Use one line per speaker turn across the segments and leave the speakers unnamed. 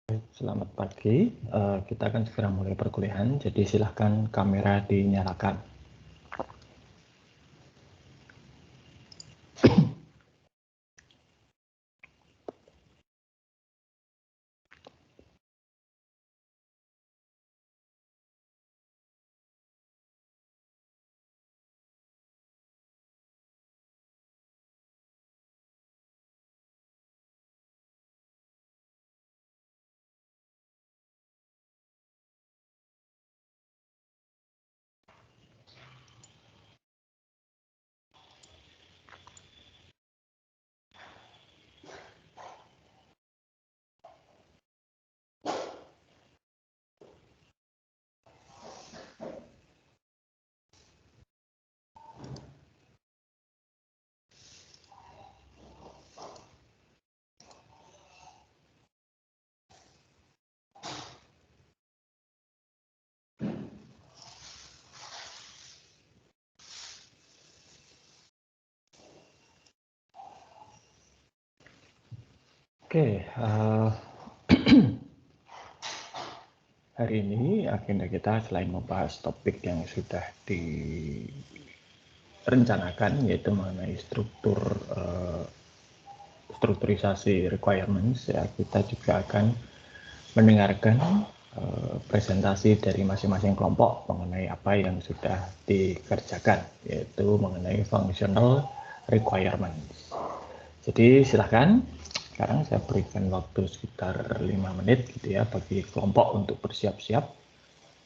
Selamat pagi, kita akan segera mulai perkuliahan, jadi silahkan kamera dinyalakan. Oke, hari ini agenda kita selain membahas topik yang sudah direncanakan, yaitu mengenai strukturisasi requirements, ya, kita juga akan mendengarkan presentasi dari masing-masing kelompok mengenai apa yang sudah dikerjakan, yaitu mengenai functional requirements. Jadi silahkan, sekarang saya berikan waktu sekitar 5 menit gitu ya bagi kelompok untuk bersiap-siap.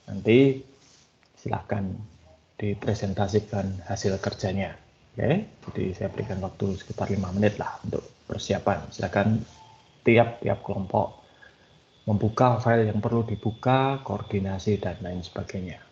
Nanti silahkan dipresentasikan hasil kerjanya. Oke, jadi saya berikan waktu sekitar 5 menit lah untuk persiapan. Silakan tiap-tiap kelompok membuka file yang perlu dibuka, koordinasi, dan lain sebagainya.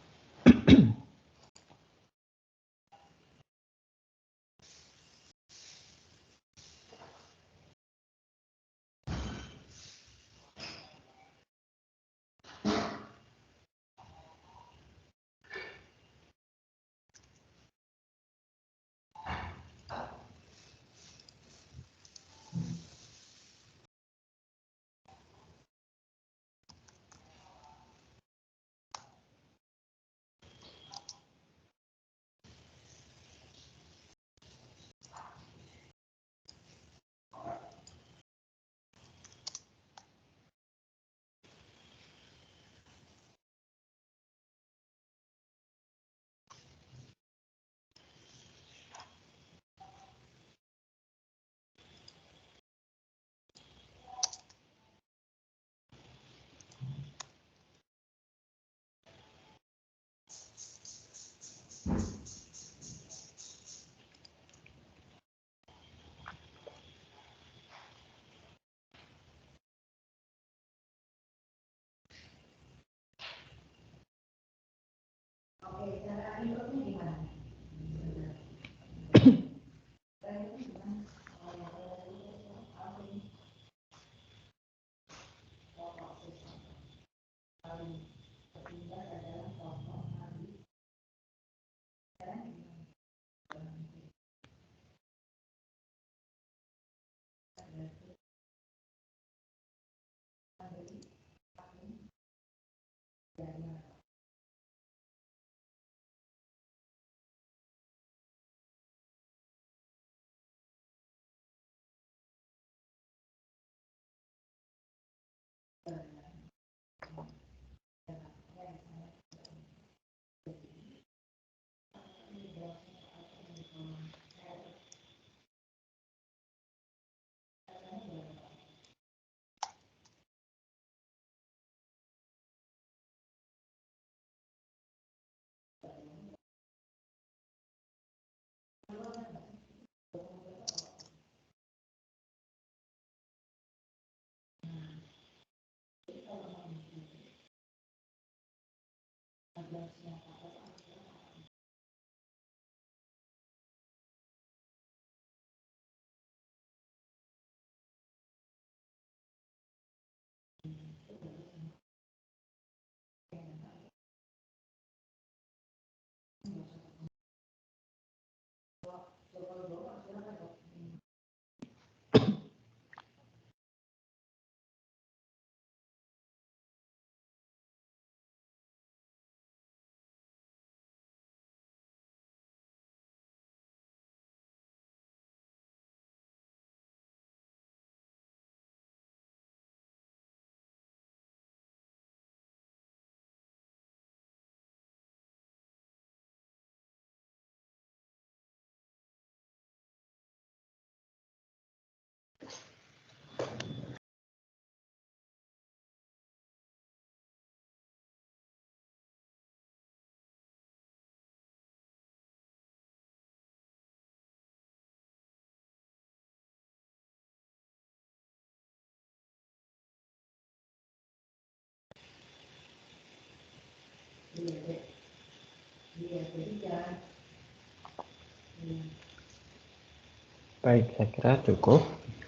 Baik, saya kira cukup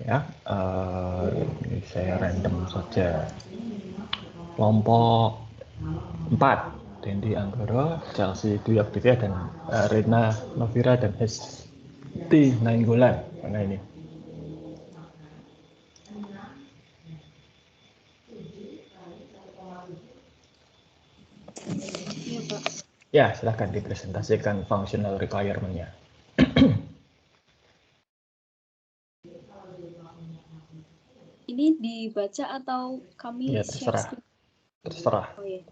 ya. Ini saya random saja. Kelompok 4, Dendi Anggoro, Chelsea Dwi Aktivia, dan Rina Novira dan Hesti Nainggolan. Mana ini?
Iya, Pak.
Ya, silahkan dipresentasikan functional requirement-nya.
Ini dibaca atau kami
Ya,
share
terserah.
screen?
Terserah.
Oh, iya.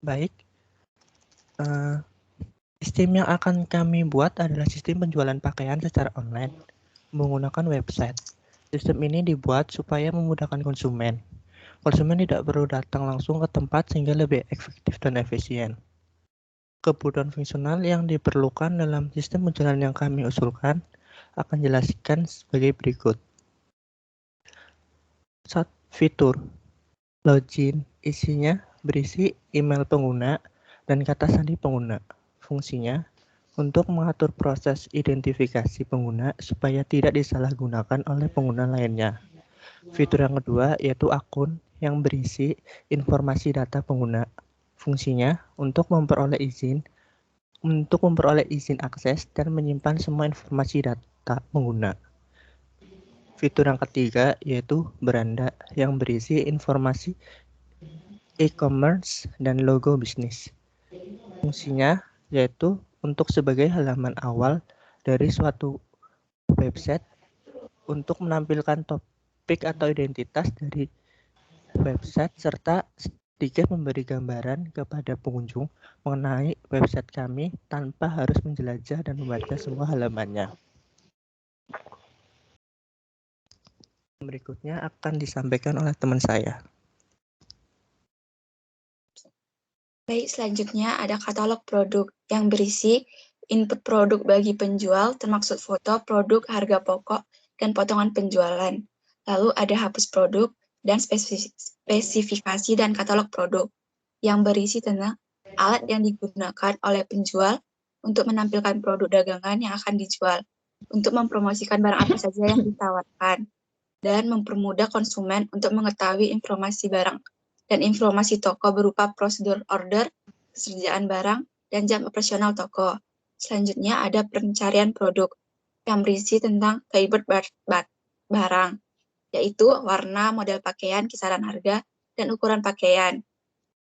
Baik, sistem yang akan kami buat adalah sistem penjualan pakaian secara online menggunakan website. Sistem ini dibuat supaya memudahkan konsumen. Konsumen tidak perlu datang langsung ke tempat sehingga lebih efektif dan efisien. Kebutuhan fungsional yang diperlukan dalam sistem penjualan yang kami usulkan akan jelaskan sebagai berikut. Fitur login, isinya berisi email pengguna dan kata sandi pengguna. Fungsinya untuk mengatur proses identifikasi pengguna supaya tidak disalahgunakan oleh pengguna lainnya. Fitur yang kedua yaitu akun yang berisi informasi data pengguna. Fungsinya untuk memperoleh izin akses dan menyimpan semua informasi data pengguna. Fitur yang ketiga yaitu beranda yang berisi informasi e-commerce dan logo bisnis. Fungsinya yaitu untuk sebagai halaman awal dari suatu website untuk menampilkan topik atau identitas dari website serta sedikit memberi gambaran kepada pengunjung mengenai website kami tanpa harus menjelajah dan membaca semua halamannya. Berikutnya akan disampaikan oleh teman saya.
Baik, selanjutnya ada katalog produk yang berisi input produk bagi penjual termasuk foto, produk, harga pokok, dan potongan penjualan. Lalu ada hapus produk dan spesifikasi dan katalog produk yang berisi tentang alat yang digunakan oleh penjual untuk menampilkan produk dagangan yang akan dijual, untuk mempromosikan barang apa saja yang ditawarkan, dan mempermudah konsumen untuk mengetahui informasi barang dan informasi toko berupa prosedur order, kesediaan barang, dan jam operasional toko. Selanjutnya ada pencarian produk yang berisi tentang keyword barang, yaitu warna, model pakaian, kisaran harga, dan ukuran pakaian,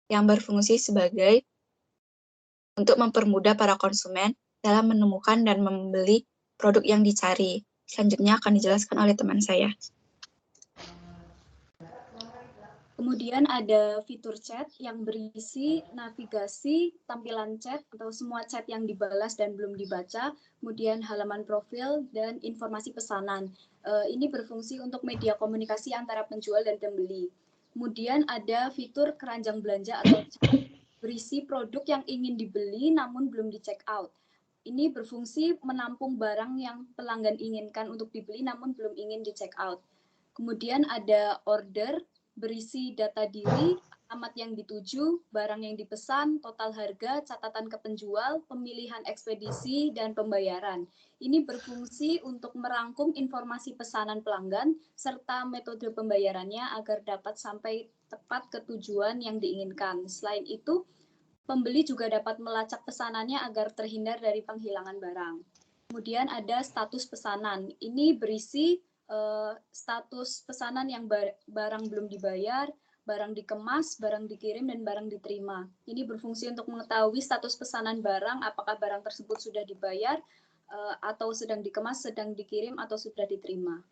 yang berfungsi sebagai untuk mempermudah para konsumen dalam menemukan dan membeli produk yang dicari. Selanjutnya akan dijelaskan oleh teman saya.
Kemudian ada fitur chat yang berisi navigasi, tampilan chat atau semua chat yang dibalas dan belum dibaca, kemudian halaman profil dan informasi pesanan. Ini berfungsi untuk media komunikasi antara penjual dan pembeli. Kemudian ada fitur keranjang belanja atau chat berisi produk yang ingin dibeli namun belum di check out. Ini berfungsi menampung barang yang pelanggan inginkan untuk dibeli namun belum ingin di check out. Kemudian ada order berisi data diri, alamat yang dituju, barang yang dipesan, total harga, catatan ke penjual, pemilihan ekspedisi, dan pembayaran. Ini berfungsi untuk merangkum informasi pesanan pelanggan serta metode pembayarannya agar dapat sampai tepat ke tujuan yang diinginkan. Selain itu, pembeli juga dapat melacak pesanannya agar terhindar dari penghilangan barang. Kemudian ada status pesanan. Ini berisi status pesanan yang barang belum dibayar, barang dikemas, barang dikirim, dan barang diterima. Ini berfungsi untuk mengetahui status pesanan barang, apakah barang tersebut sudah dibayar, atau sedang dikemas, sedang dikirim, atau sudah diterima.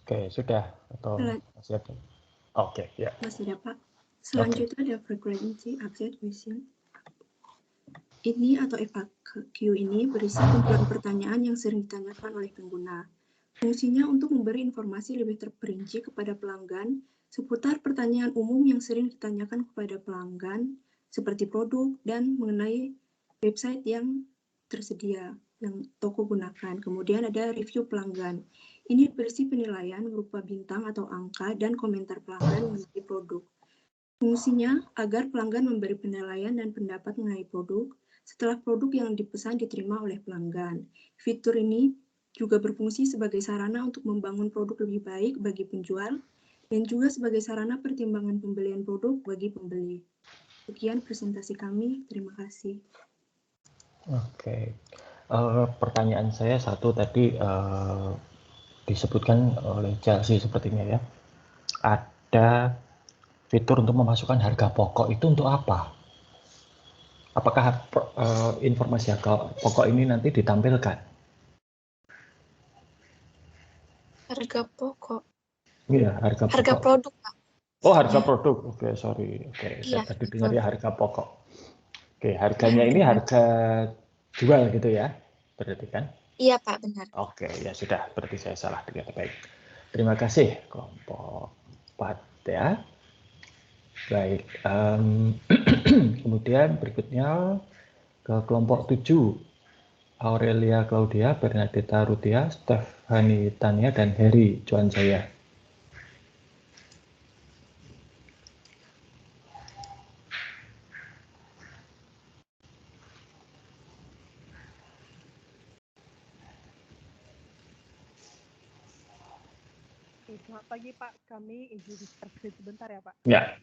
Oke, sudah atau masih ada? Oke, ya.
Masih ada, Pak. Selanjutnya ada frequency update question. Ini atau FAQ ini berisi kumpulan pertanyaan yang sering ditanyakan oleh pengguna. Fungsinya untuk memberi informasi lebih terperinci kepada pelanggan seputar pertanyaan umum yang sering ditanyakan kepada pelanggan, seperti produk dan mengenai website yang tersedia, yang toko gunakan. Kemudian ada review pelanggan. Ini berisi penilaian berupa bintang atau angka dan komentar pelanggan mengenai produk. Fungsinya agar pelanggan memberi penilaian dan pendapat mengenai produk setelah produk yang dipesan diterima oleh pelanggan. Fitur ini juga berfungsi sebagai sarana untuk membangun produk lebih baik bagi penjual dan juga sebagai sarana pertimbangan pembelian produk bagi pembeli. Sekian presentasi kami, terima kasih.
Oke. Pertanyaan saya satu tadi disebutkan oleh Chelsea sepertinya ya. Ada fitur untuk memasukkan harga pokok itu untuk apa? Apakah informasi harga pokok ini nanti ditampilkan?
Harga pokok.
Iya, harga pokok.
Produk, Pak.
Oh, harga produk. Oke, sorry. Oke,
Iya,
saya tadi dengarnya harga pokok. Oke, harganya
Mm-mm.
ini harga jual gitu ya, berarti kan?
Iya, Pak, benar.
Oke, ya sudah, berarti saya salah dengar. Baik. Terima kasih kelompok 4 ya. Baik, kemudian berikutnya ke kelompok 7. Aurelia Claudia, Bernadetta Rutia, Stefani Tania, dan Heri Joanjaya.
Selamat pagi Pak, kami izin distraksi sebentar ya Pak.
Ya.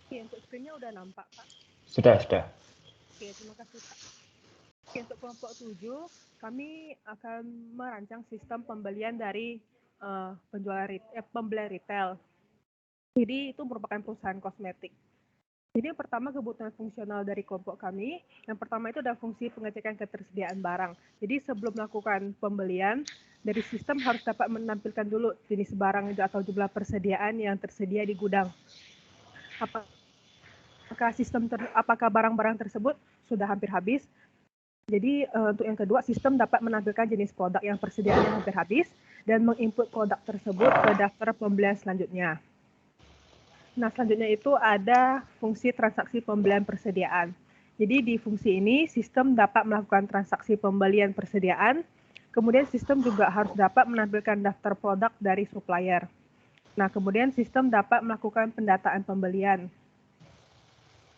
Oke, untuk screen-nya udah nampak Pak?
Sudah.
Oke, terima kasih Pak. Oke, untuk kelompok 7, kami akan merancang sistem pembelian dari pembelian retail. Jadi itu merupakan perusahaan kosmetik. Jadi yang pertama kebutuhan fungsional dari kelompok kami, yang pertama itu ada fungsi pengecekan ketersediaan barang. Jadi sebelum melakukan pembelian, dari sistem harus dapat menampilkan dulu jenis barang itu atau jumlah persediaan yang tersedia di gudang. Apakah barang-barang tersebut sudah hampir habis? Jadi untuk yang kedua, sistem dapat menampilkan jenis produk yang persediaannya hampir habis dan menginput produk tersebut ke daftar pembelian selanjutnya. Nah, selanjutnya itu ada fungsi transaksi pembelian persediaan. Jadi di fungsi ini, sistem dapat melakukan transaksi pembelian persediaan, kemudian sistem juga harus dapat menampilkan daftar produk dari supplier. Nah, kemudian sistem dapat melakukan pendataan pembelian.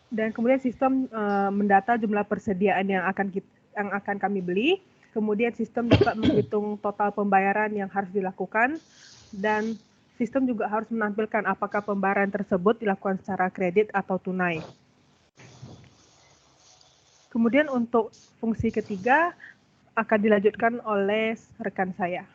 Dan kemudian sistem mendata jumlah persediaan yang akan kami beli, kemudian sistem dapat menghitung total pembayaran yang harus dilakukan, dan sistem juga harus menampilkan apakah pembayaran tersebut dilakukan secara kredit atau tunai. Kemudian untuk fungsi ketiga akan dilanjutkan oleh rekan saya.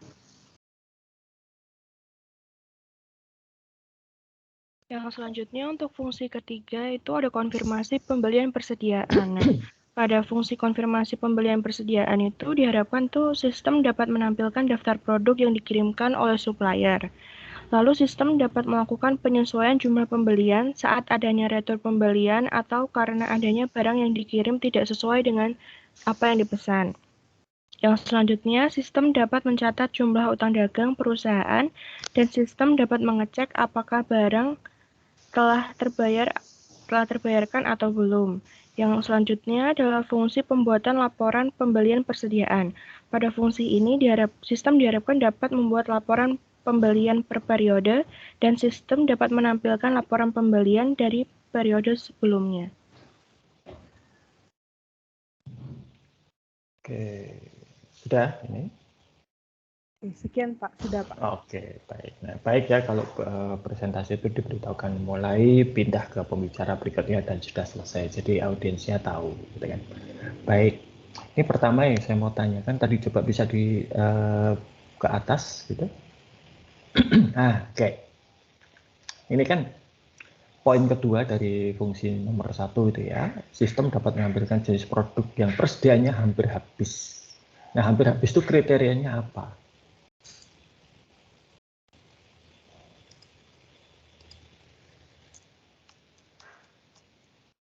Yang selanjutnya untuk fungsi ketiga itu ada konfirmasi pembelian persediaan. Nah, pada fungsi konfirmasi pembelian persediaan itu diharapkan tuh sistem dapat menampilkan daftar produk yang dikirimkan oleh supplier. Lalu sistem dapat melakukan penyesuaian jumlah pembelian saat adanya retur pembelian atau karena adanya barang yang dikirim tidak sesuai dengan apa yang dipesan. Yang selanjutnya, sistem dapat mencatat jumlah utang dagang perusahaan dan sistem dapat mengecek apakah barang telah terbayarkan atau belum. Yang selanjutnya adalah fungsi pembuatan laporan pembelian persediaan. Pada fungsi ini sistem diharapkan dapat membuat laporan pembelian per periode dan sistem dapat menampilkan laporan pembelian dari periode sebelumnya.
Oke, sudah ini?
Sekian Pak, sudah Pak.
Oke, baik. Nah, baik ya kalau presentasi itu diberitahukan mulai pindah ke pembicara berikutnya dan sudah selesai. Jadi audiensnya tahu, gitu kan. Baik. Ini pertama yang saya mau tanyakan tadi coba bisa ke atas gitu. Oke. Ini kan poin kedua dari fungsi nomor 1 itu ya. Sistem dapat menampilkan jenis produk yang persediaannya hampir habis. Nah, hampir habis itu kriterianya apa?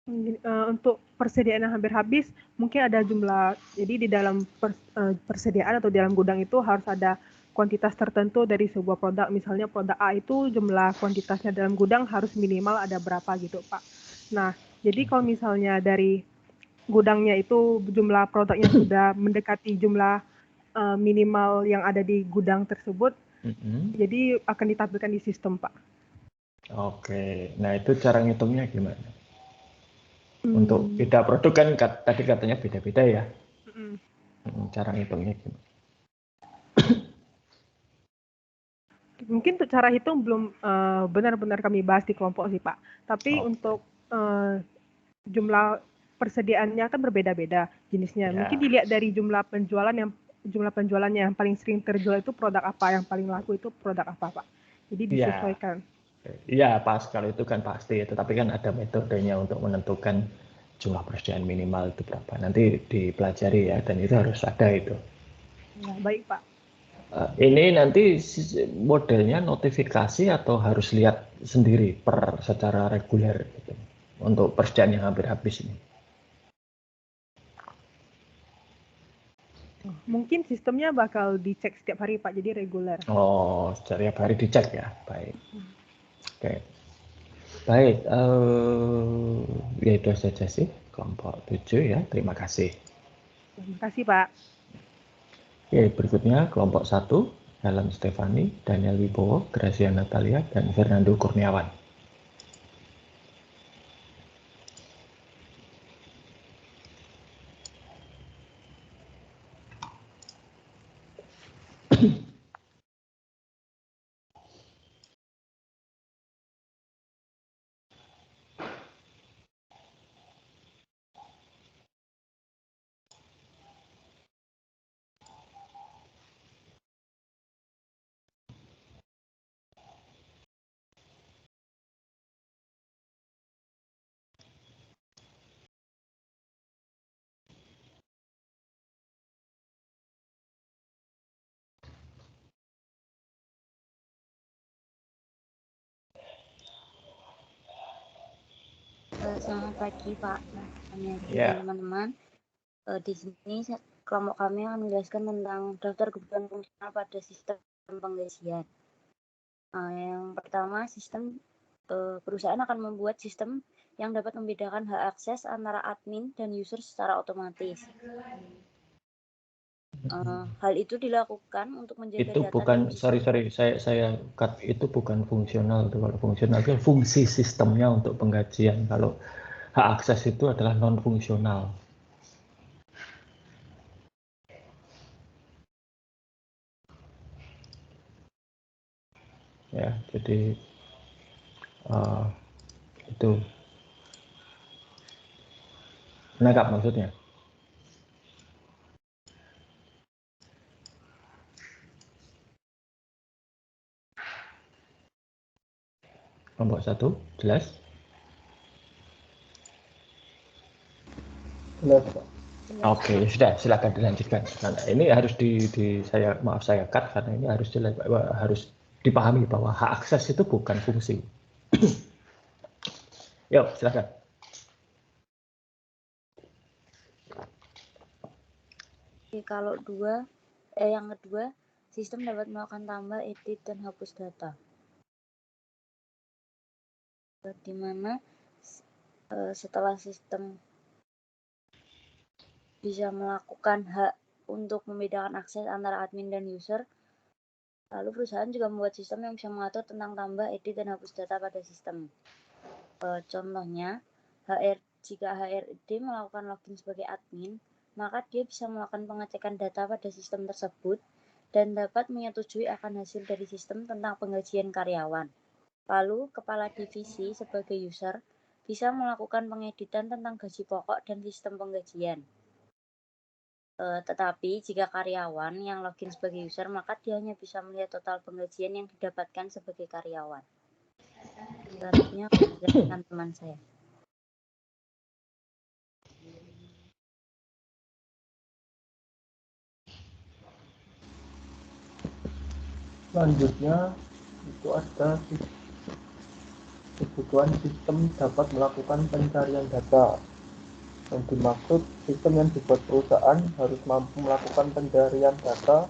Untuk persediaan yang hampir habis, mungkin ada jumlah, jadi di dalam persediaan atau di dalam gudang itu harus ada kuantitas tertentu dari sebuah produk. Misalnya produk A itu jumlah kuantitasnya dalam gudang harus minimal ada berapa gitu, Pak. Nah, jadi kalau misalnya dari gudangnya itu jumlah produknya sudah mendekati jumlah minimal yang ada di gudang tersebut, jadi akan ditampilkan di sistem, Pak.
Oke, nah itu cara ngitungnya gimana? Untuk beda produk kan tadi katanya beda-beda ya. Cara ngitungnya gimana?
Mungkin untuk cara hitung belum benar-benar kami bahas di kelompok sih, Pak. Tapi untuk jumlah persediaannya kan berbeda-beda jenisnya. Mungkin dilihat dari jumlah penjualannya yang paling sering terjual itu produk apa, yang paling laku itu produk apa, Pak. Jadi disesuaikan.
Iya, pas kalau itu kan pasti, tetapi kan ada metodenya untuk menentukan jumlah persediaan minimal itu berapa. Nanti dipelajari ya, dan itu harus ada itu.
Ya, baik, Pak.
Ini nanti modelnya notifikasi atau harus lihat sendiri secara reguler gitu, untuk persediaan yang hampir habis ini?
Mungkin sistemnya bakal dicek setiap hari, Pak, jadi reguler.
Oh, setiap hari dicek ya, baik. Oke. Baik, ya itu saja sih kelompok 7 ya, terima kasih.
Terima kasih, Pak.
Oke, berikutnya kelompok 1, Helen Stefani, Daniel Wibowo, Gracia Natalia, dan Fernando Kurniawan.
Selamat pagi Pak, teman-teman. Di sini kelompok kami akan menjelaskan tentang daftar kebutuhan fungsional pada sistem penggajian. Yang pertama, sistem perusahaan akan membuat sistem yang dapat membedakan hak akses antara admin dan user secara otomatis. Hal itu dilakukan untuk menjaga
itu
data.
Bukan, sorry, saya cut, itu bukan fungsional. Kalau fungsional itu fungsi sistemnya untuk penggajian. Kalau hak akses itu adalah non fungsional. Ya, jadi itu menangkap maksudnya. Kelompok 1, jelas?
Jelas, Pak.
Oke, sudah, silakan dilanjutkan. Nah, ini harus saya cut karena ini harus dipahami bahwa hak akses itu bukan fungsi. Yuk, silakan.
Oke, kalau yang kedua, sistem dapat melakukan tambah, edit, dan hapus data. Di mana setelah sistem bisa melakukan hak untuk membedakan akses antara admin dan user, lalu perusahaan juga membuat sistem yang bisa mengatur tentang tambah, edit, dan hapus data pada sistem. Contohnya, jika HRD melakukan login sebagai admin, maka dia bisa melakukan pengecekan data pada sistem tersebut dan dapat menyetujui akan hasil dari sistem tentang penggajian karyawan. Lalu, kepala divisi sebagai user bisa melakukan pengeditan tentang gaji pokok dan sistem penggajian. Tetapi, jika karyawan yang login sebagai user, maka dia hanya bisa melihat total penggajian yang didapatkan sebagai karyawan. Selanjutnya, menjelaskan teman saya.
Selanjutnya itu ada Kebutuhan sistem dapat melakukan pencarian data. Yang dimaksud, sistem yang dibuat perusahaan harus mampu melakukan pencarian data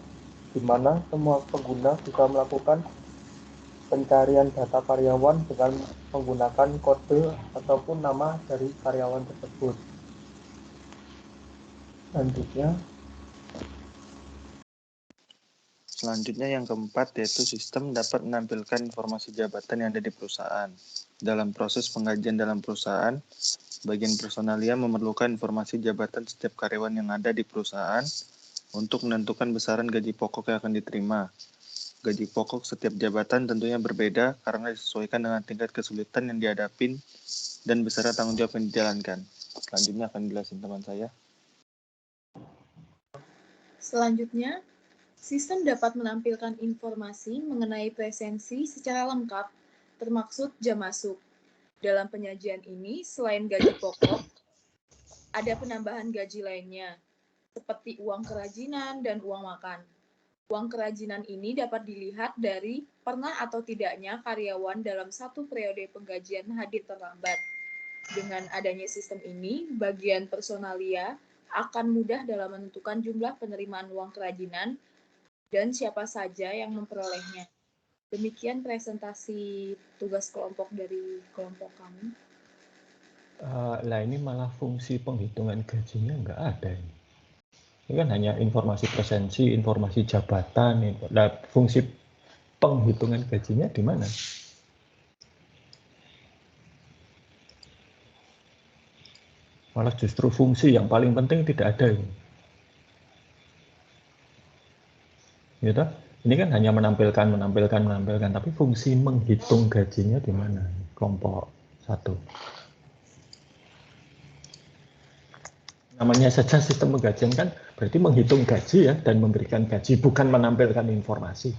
di mana semua pengguna bisa melakukan pencarian data karyawan dengan menggunakan kode ataupun nama dari karyawan tersebut.
Selanjutnya yang keempat yaitu sistem dapat menampilkan informasi jabatan yang ada di perusahaan. Dalam proses penggajian dalam perusahaan, bagian personalia memerlukan informasi jabatan setiap karyawan yang ada di perusahaan untuk menentukan besaran gaji pokok yang akan diterima. Gaji pokok setiap jabatan tentunya berbeda karena disesuaikan dengan tingkat kesulitan yang dihadapin dan besaran tanggung jawab yang dijalankan. Selanjutnya akan dijelasin teman saya.
Selanjutnya, sistem dapat menampilkan informasi mengenai presensi secara lengkap, termaksud jam masuk. Dalam penyajian ini, selain gaji pokok, ada penambahan gaji lainnya, seperti uang kerajinan dan uang makan. Uang kerajinan ini dapat dilihat dari pernah atau tidaknya karyawan dalam satu periode penggajian hadir terlambat. Dengan adanya sistem ini, bagian personalia akan mudah dalam menentukan jumlah penerimaan uang kerajinan dan siapa saja yang memperolehnya. Demikian presentasi tugas kelompok dari kelompok kami.
Lah ini malah fungsi penghitungan gajinya nggak ada ini. Ini kan hanya informasi presensi, informasi jabatan. Nah, fungsi penghitungan gajinya di mana? Malah justru fungsi yang paling penting tidak ada ini. Gitu? Ini kan hanya menampilkan, tapi fungsi menghitung gajinya di mana? Kelompok 1. Namanya saja sistem penggajian kan berarti menghitung gaji ya dan memberikan gaji, bukan menampilkan informasi.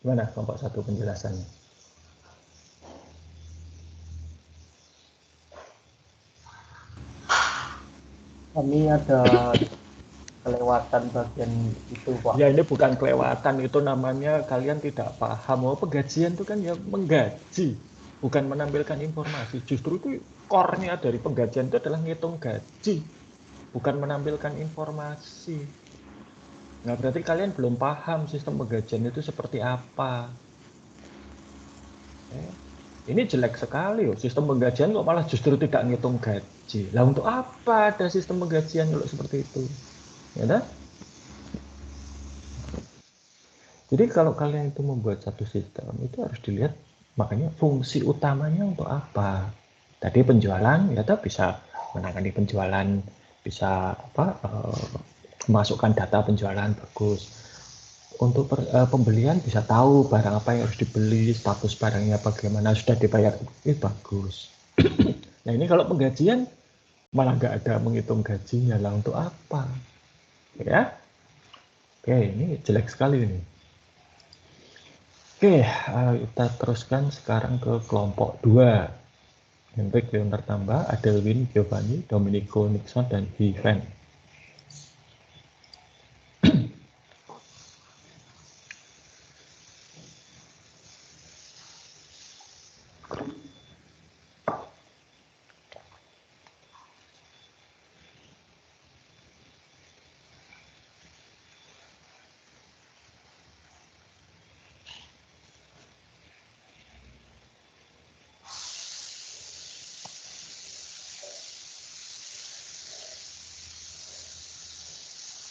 Gimana kelompok 1 penjelasannya?
Kami ada kelewatan bagian itu, Pak.
Ya ini bukan kelewatan, itu namanya kalian tidak paham. Oh, penggajian itu kan ya menggaji, bukan menampilkan informasi. Justru itu core-nya dari penggajian itu adalah ngitung gaji, bukan menampilkan informasi. Nah, berarti kalian belum paham sistem penggajian itu seperti apa. Ini jelek sekali, oh. Sistem penggajian kok malah justru tidak ngitung gaji. Lah untuk apa ada sistem penggajian kalau seperti itu? Ya kan? Jadi kalau kalian itu membuat satu sistem, itu harus dilihat makanya fungsi utamanya untuk apa. Tadi penjualan, ya bisa menangani penjualan, bisa memasukkan data penjualan bagus. Untuk pembelian bisa tahu barang apa yang harus dibeli, status barangnya bagaimana, sudah dibayar, itu bagus. Nah ini kalau penggajian malah nggak ada menghitung gajinya, lah untuk apa? Ya, oke ini jelek sekali ini. Oke, kita teruskan sekarang ke kelompok 2. Hendrik Leonard Tambah, Adelwin Giovanni, Domenico Nixon, dan Viven.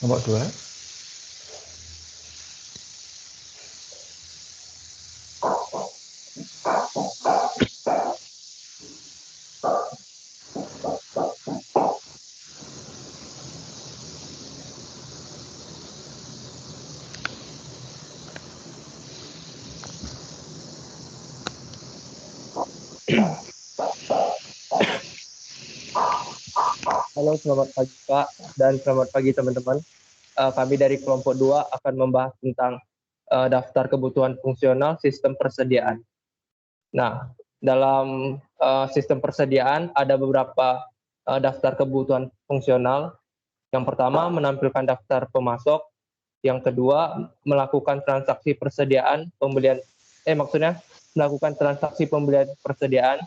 Kelompok 2.
Halo, selamat pagi Pak, dan selamat pagi teman-teman. Kami dari kelompok 2 akan membahas tentang daftar kebutuhan fungsional sistem persediaan. Nah, dalam sistem persediaan ada beberapa daftar kebutuhan fungsional. Yang pertama menampilkan daftar pemasok,
Yang kedua, melakukan transaksi persediaan pembelian melakukan transaksi pembelian persediaan.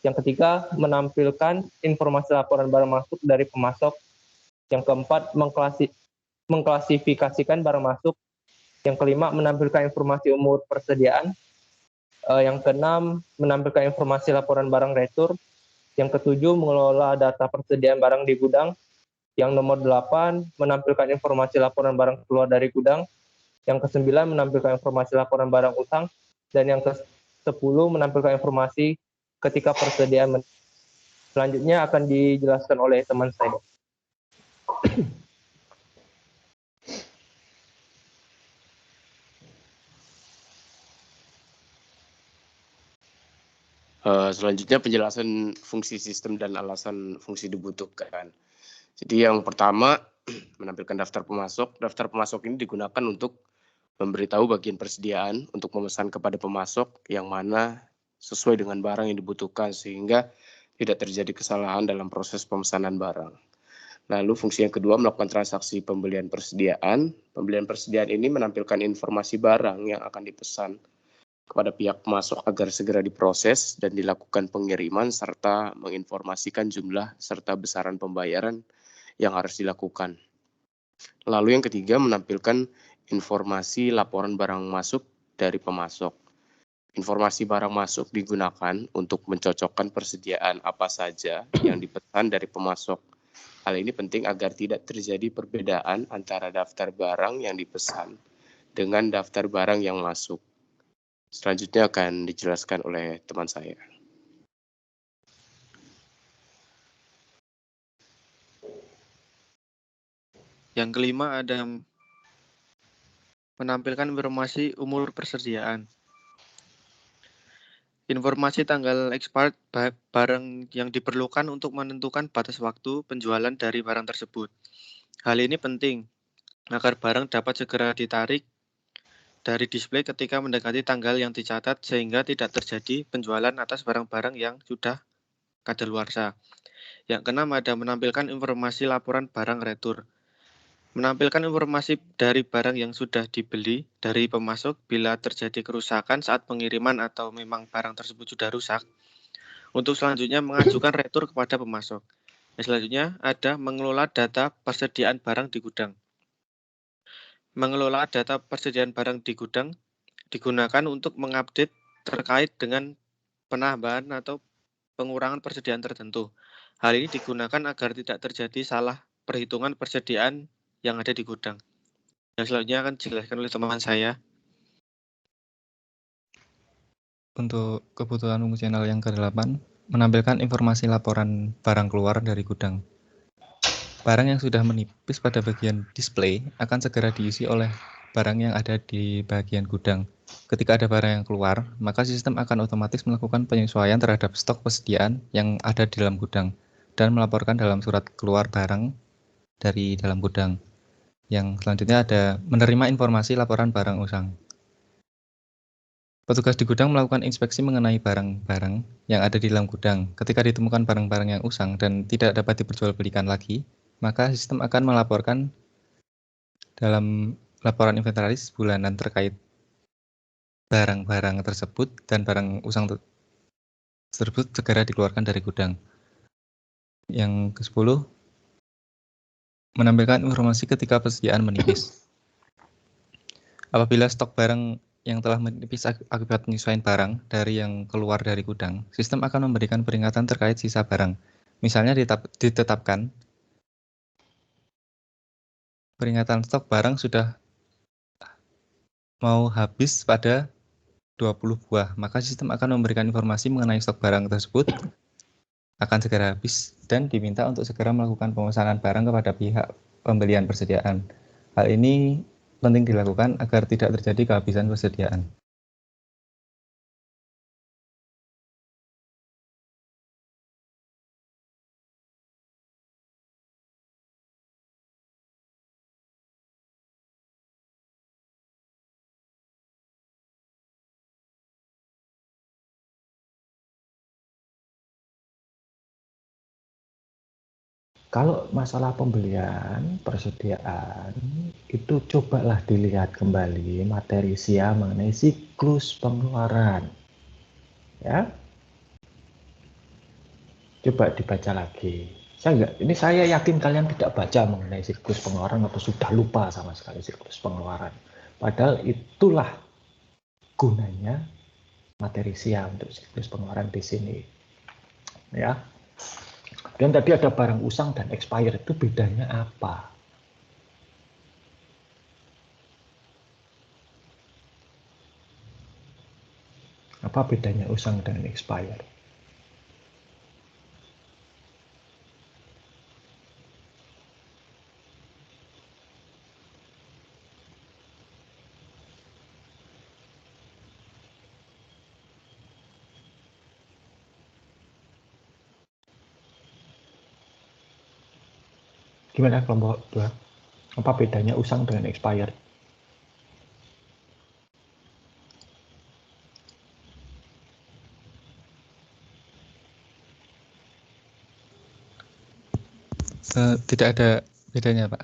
Yang ketiga, menampilkan informasi laporan barang masuk dari pemasok. Yang keempat, mengklasifikasikan barang masuk. Yang kelima, menampilkan informasi umur persediaan. Yang keenam, menampilkan informasi laporan barang retur. Yang ketujuh, mengelola data persediaan barang di gudang. Yang nomor 8, menampilkan informasi laporan barang keluar dari gudang. Yang ke-9, menampilkan informasi laporan barang utang. Dan yang ke-10, menampilkan informasi ketika persediaan. Selanjutnya akan dijelaskan oleh teman saya.
Selanjutnya penjelasan fungsi sistem dan alasan fungsi dibutuhkan. Jadi yang pertama, menampilkan daftar pemasok. Daftar pemasok ini digunakan untuk memberitahu bagian persediaan untuk memesan kepada pemasok yang mana sesuai dengan barang yang dibutuhkan sehingga tidak terjadi kesalahan dalam proses pemesanan barang. Lalu fungsi yang kedua, melakukan transaksi pembelian persediaan. Pembelian persediaan ini menampilkan informasi barang yang akan dipesan kepada pihak pemasok agar segera diproses dan dilakukan pengiriman serta menginformasikan jumlah serta besaran pembayaran yang harus dilakukan. Lalu yang ketiga, menampilkan informasi laporan barang masuk dari pemasok. Informasi barang masuk digunakan untuk mencocokkan persediaan apa saja yang dipesan dari pemasok. Hal ini penting agar tidak terjadi perbedaan antara daftar barang yang dipesan dengan daftar barang yang masuk. Selanjutnya akan dijelaskan oleh teman saya.
Yang kelima ada menampilkan informasi umur persediaan. Informasi tanggal expired barang yang diperlukan untuk menentukan batas waktu penjualan dari barang tersebut. Hal ini penting agar barang dapat segera ditarik dari display ketika mendekati tanggal yang dicatat sehingga tidak terjadi penjualan atas barang-barang yang sudah kadaluarsa. Yang keenam ada menampilkan informasi laporan barang retur. Menampilkan informasi dari barang yang sudah dibeli dari pemasok bila terjadi kerusakan saat pengiriman atau memang barang tersebut sudah rusak. Untuk selanjutnya mengajukan retur kepada pemasok. Selanjutnya ada mengelola data persediaan barang di gudang. Mengelola data persediaan barang di gudang digunakan untuk mengupdate terkait dengan penambahan atau pengurangan persediaan tertentu. Hal ini digunakan agar tidak terjadi salah perhitungan persediaan yang ada di gudang. Yang selanjutnya akan dijelaskan oleh teman saya.
Untuk kebutuhan fungsional yang ke-8, menampilkan informasi laporan barang keluar dari gudang. Barang yang sudah menipis pada bagian display akan segera diisi oleh barang yang ada di bagian gudang. Ketika ada barang yang keluar, maka sistem akan otomatis melakukan penyesuaian terhadap stok persediaan yang ada di dalam gudang dan melaporkan dalam surat keluar barang dari dalam gudang. Yang selanjutnya ada menerima informasi laporan barang usang. Petugas di gudang melakukan inspeksi mengenai barang-barang yang ada di dalam gudang. Ketika ditemukan barang-barang yang usang dan tidak dapat diperjualbelikan lagi, maka sistem akan melaporkan dalam laporan inventaris bulanan terkait barang-barang tersebut dan barang usang tersebut segera dikeluarkan dari gudang. Yang ke-10, menampilkan informasi ketika persediaan menipis. Apabila stok barang yang telah menipis akibat penyesuaian barang dari yang keluar dari gudang, sistem akan memberikan peringatan terkait sisa barang. Misalnya ditetapkan peringatan stok barang sudah mau habis pada 20 buah, maka sistem akan memberikan informasi mengenai stok barang tersebut akan segera habis dan diminta untuk segera melakukan pemesanan barang kepada pihak pembelian persediaan. Hal ini penting dilakukan agar tidak terjadi kehabisan persediaan.
Kalau masalah pembelian, persediaan, itu cobalah dilihat kembali materi SIA mengenai siklus pengeluaran. Ya, coba dibaca lagi. Saya yakin kalian tidak baca mengenai siklus pengeluaran atau sudah lupa sama sekali siklus pengeluaran. Padahal itulah gunanya materi SIA untuk siklus pengeluaran di sini. Ya. Dan tadi ada barang usang dan expired, itu bedanya apa? Apa bedanya usang dan expired? Gimana kelompok 2? Apa bedanya usang dengan expired?
Tidak ada bedanya, Pak.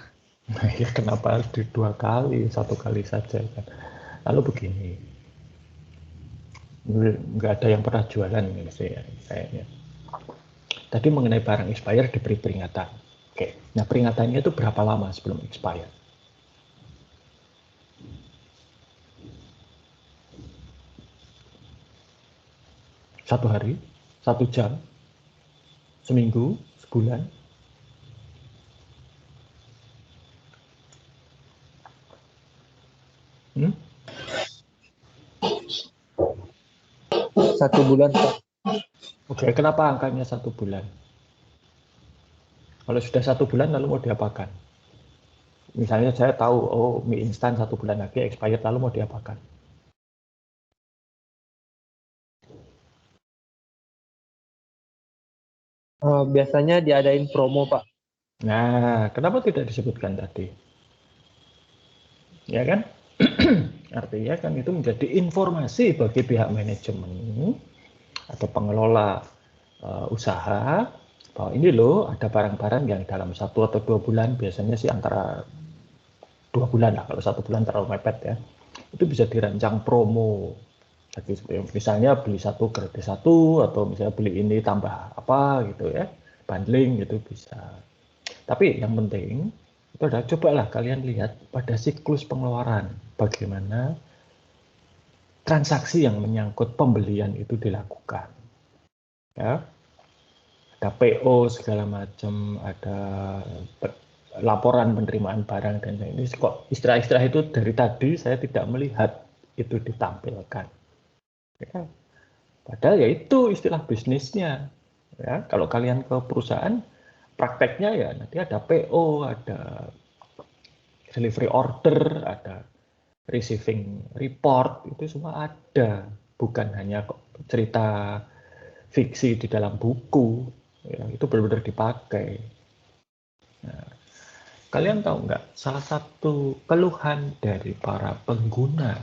Nah, ya kenapa harus 2 kali, 1 kali saja kan? Lalu begini, nggak ada yang pernah jualan ini saya. Tadi mengenai barang expired diberi peringatan. Oke, nah peringatannya itu berapa lama sebelum expired? Satu hari, 1 jam, seminggu, sebulan. Hmm?
1 bulan, Pak.
Oke, kenapa angkanya 1 bulan? Kalau sudah 1 bulan lalu mau diapakan? Misalnya saya tahu, oh mie instan 1 bulan lagi expired, lalu mau diapakan?
Biasanya diadain promo, Pak.
Nah, kenapa tidak disebutkan tadi? Ya kan? Artinya kan itu menjadi informasi bagi pihak manajemen atau pengelola usaha bahwa ini loh ada barang-barang yang dalam 1 atau 2 bulan, biasanya sih antara 2 bulan lah, kalau 1 bulan terlalu mepet ya, itu bisa dirancang promo. Jadi misalnya beli 1 gratis 1, atau misalnya beli ini tambah apa gitu ya, bundling gitu bisa. Tapi yang penting itu adalah cobalah kalian lihat pada siklus pengeluaran bagaimana transaksi yang menyangkut pembelian itu dilakukan. Ya, ada PO segala macam, ada laporan penerimaan barang dan ini kok istilah-istilah itu dari tadi saya tidak melihat itu ditampilkan. Ya, padahal ya itu istilah bisnisnya. Ya, kalau kalian ke perusahaan prakteknya ya nanti ada PO, ada delivery order, ada receiving report, itu semua ada, bukan hanya cerita fiksi di dalam buku, ya, itu benar-benar dipakai. Nah, kalian tahu nggak, salah satu keluhan dari para pengguna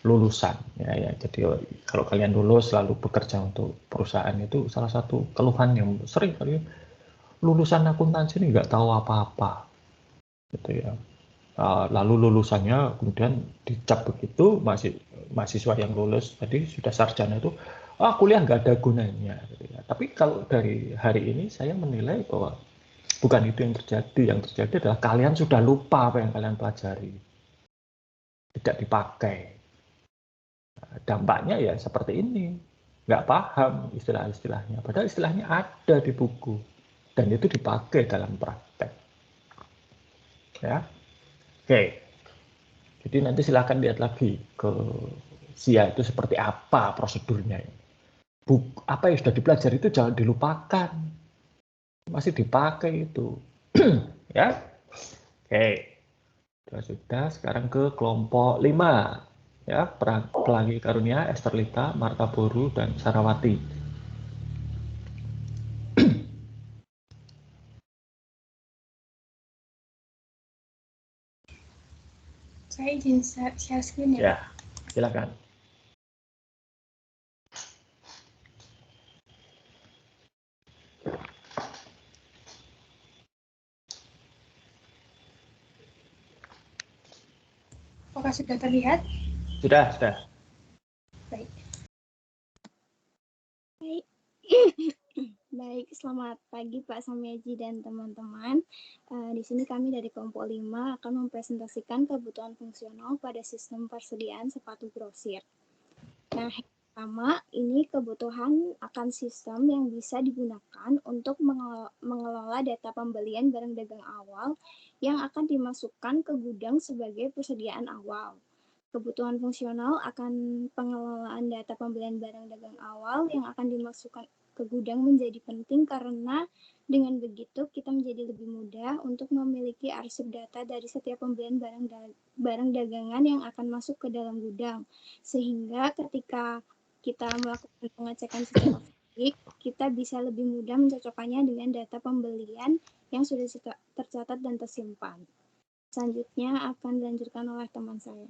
lulusan, ya, jadi kalau kalian lulus lalu bekerja untuk perusahaan itu salah satu keluhan yang sering kali, lulusan akuntansi ini nggak tahu apa-apa, gitu ya. Lalu lulusannya kemudian dicap begitu, mahasiswa yang lulus tadi sudah sarjana itu kuliah nggak ada gunanya gitu ya. Tapi kalau dari hari ini saya menilai bahwa bukan itu yang terjadi. Yang terjadi adalah kalian sudah lupa apa yang kalian pelajari, tidak dipakai. Dampaknya ya seperti ini, nggak paham istilah-istilahnya, padahal istilahnya ada di buku dan itu dipakai dalam praktek ya. Oke, jadi nanti silahkan lihat lagi ke SIA itu seperti apa prosedurnya. Apa yang sudah dipelajari itu jangan dilupakan, masih dipakai itu. Ya, oke. Sudah, sekarang ke kelompok 5. Ya, Pelangi Karunia, Esterlita, Marta Boru, dan Sarawati.
Saya izin share screen ya.
Ya, silakan.
Apakah sudah terlihat?
Sudah.
Baik.
Baik. Baik, selamat pagi Pak Samyaji dan teman-teman. Di sini kami dari kelompok 5 akan mempresentasikan kebutuhan fungsional pada sistem persediaan sepatu grosir. Nah, yang pertama, ini kebutuhan akan sistem yang bisa digunakan untuk mengelola data pembelian barang dagang awal yang akan dimasukkan ke gudang sebagai persediaan awal. Kebutuhan fungsional akan pengelolaan data pembelian barang dagang awal yang akan dimasukkan ke gudang menjadi penting karena dengan begitu kita menjadi lebih mudah untuk memiliki arsip data dari setiap pembelian barang dagangan yang akan masuk ke dalam gudang. Sehingga ketika kita melakukan pengecekan secara fisik, kita bisa lebih mudah mencocokkannya dengan data pembelian yang sudah tercatat dan tersimpan. Selanjutnya akan dilanjutkan oleh teman saya.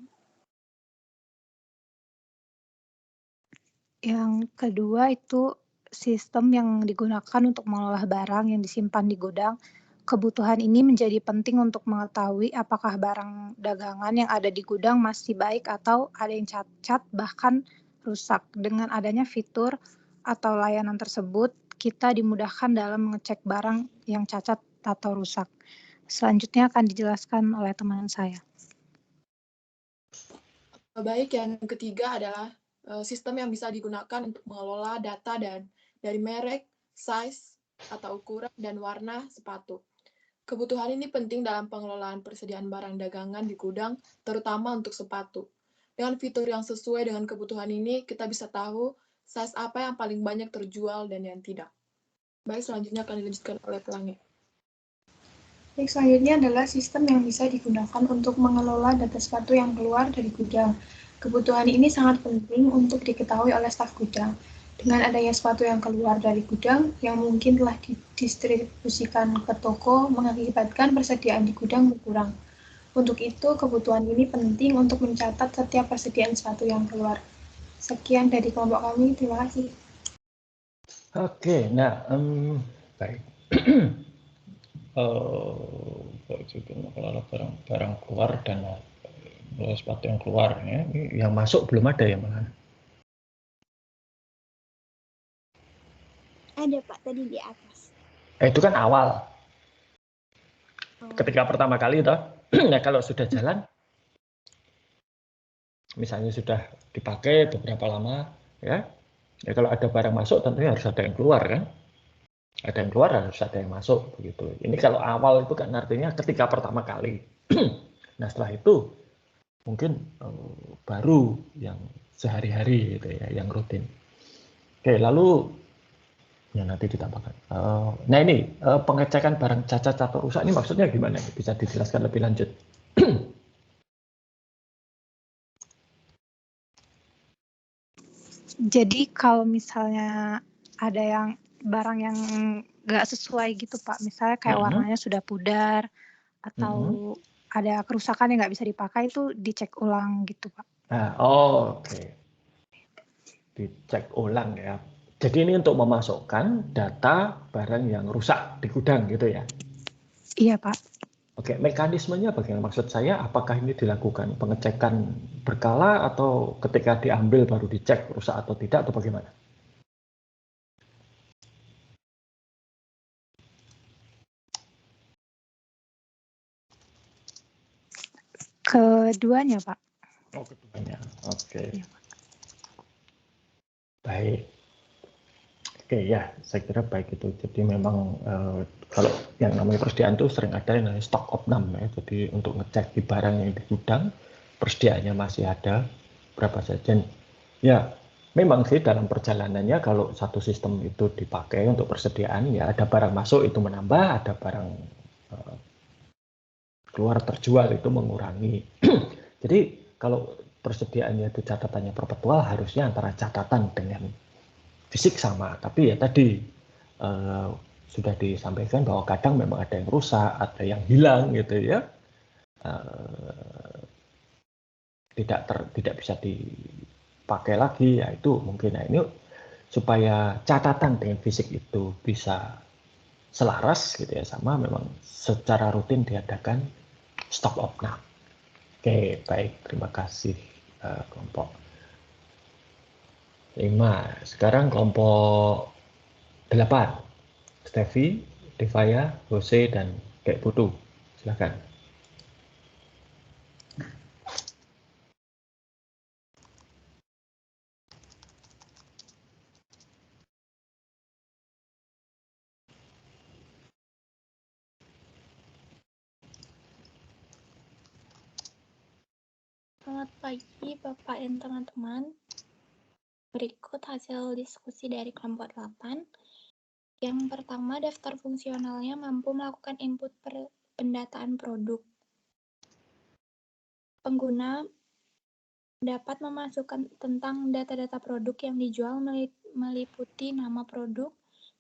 Yang kedua itu sistem yang digunakan untuk mengolah barang yang disimpan di gudang. Kebutuhan ini menjadi penting untuk mengetahui apakah barang dagangan yang ada di gudang masih baik atau ada yang cacat bahkan rusak. Dengan adanya fitur atau layanan tersebut, kita dimudahkan dalam mengecek barang yang cacat atau rusak. Selanjutnya akan dijelaskan oleh teman saya.
Baik, yang ketiga adalah sistem yang bisa digunakan untuk mengelola data dari merek, size, atau ukuran dan warna sepatu. Kebutuhan ini penting dalam pengelolaan persediaan barang dagangan di gudang, terutama untuk sepatu. Dengan fitur yang sesuai dengan kebutuhan ini, kita bisa tahu size apa yang paling banyak terjual dan yang tidak. Baik, selanjutnya akan dilanjutkan oleh Pelangi.
Baik, selanjutnya adalah sistem yang bisa digunakan untuk mengelola data sepatu yang keluar dari gudang. Kebutuhan ini sangat penting untuk diketahui oleh staf gudang. Dengan adanya sepatu yang keluar dari gudang yang mungkin telah didistribusikan ke toko mengakibatkan persediaan di gudang berkurang. Untuk itu, kebutuhan ini penting untuk mencatat setiap persediaan sepatu yang keluar. Sekian dari kelompok kami, terima kasih.
Oke, nah, baik. Mengelola barang keluar dan sepatu yang keluar, ya. Yang masuk belum ada ya malah.
Ada Pak, tadi di atas.
Itu kan awal. Ketika pertama kali toh, nah kalau sudah jalan, misalnya sudah dipakai beberapa lama, ya kalau ada barang masuk tentunya harus ada yang keluar kan. Ada yang keluar harus ada yang masuk begitu. Ini kalau awal itu kan artinya ketika pertama kali. Nah setelah itu mungkin baru yang sehari-hari gitu ya, yang rutin. Oke, lalu ya nanti ditambahkan. Nah ini pengecekan barang cacat atau rusak ini maksudnya gimana? Bisa dijelaskan lebih lanjut.
Jadi kalau misalnya ada yang barang yang nggak sesuai gitu Pak, misalnya kayak warnanya sudah pudar atau ada kerusakan yang nggak bisa dipakai, itu dicek ulang gitu Pak.
Nah, oke. Dicek ulang ya. Jadi ini untuk memasukkan data barang yang rusak di gudang gitu ya?
Iya Pak.
Oke, mekanismenya bagaimana? Maksud saya apakah ini dilakukan pengecekan berkala atau ketika diambil baru dicek rusak atau tidak atau bagaimana?
Keduanya Pak.
Oh, keduanya. Oke. Iya, baik. Oke ya, saya kira baik itu. Jadi memang kalau yang namanya persediaan itu sering ada yang namanya stock opnam ya. Jadi untuk ngecek di barang yang di gudang persediaannya masih ada berapa saja. Ya memang sih dalam perjalanannya kalau satu sistem itu dipakai untuk persediaan ya ada barang masuk itu menambah, ada barang keluar terjual itu mengurangi. Jadi kalau persediaannya itu catatannya perpetual harusnya antara catatan dengan fisik sama, tapi ya tadi sudah disampaikan bahwa kadang memang ada yang rusak, ada yang hilang gitu ya, tidak bisa dipakai lagi, ya itu mungkin. Nah ini supaya catatan dengan fisik itu bisa selaras gitu ya sama, memang secara rutin diadakan stok opnam. Oke, baik. Terima kasih kelompok 5. Sekarang kelompok 8. Steffi, Devaya, Jose, dan Kek Putu. Silakan.
Selamat pagi Bapak dan teman-teman. Berikut hasil diskusi dari kelompok 8. Yang pertama, daftar fungsionalnya mampu melakukan input pendataan produk. Pengguna dapat memasukkan tentang data-data produk yang dijual meliputi nama produk,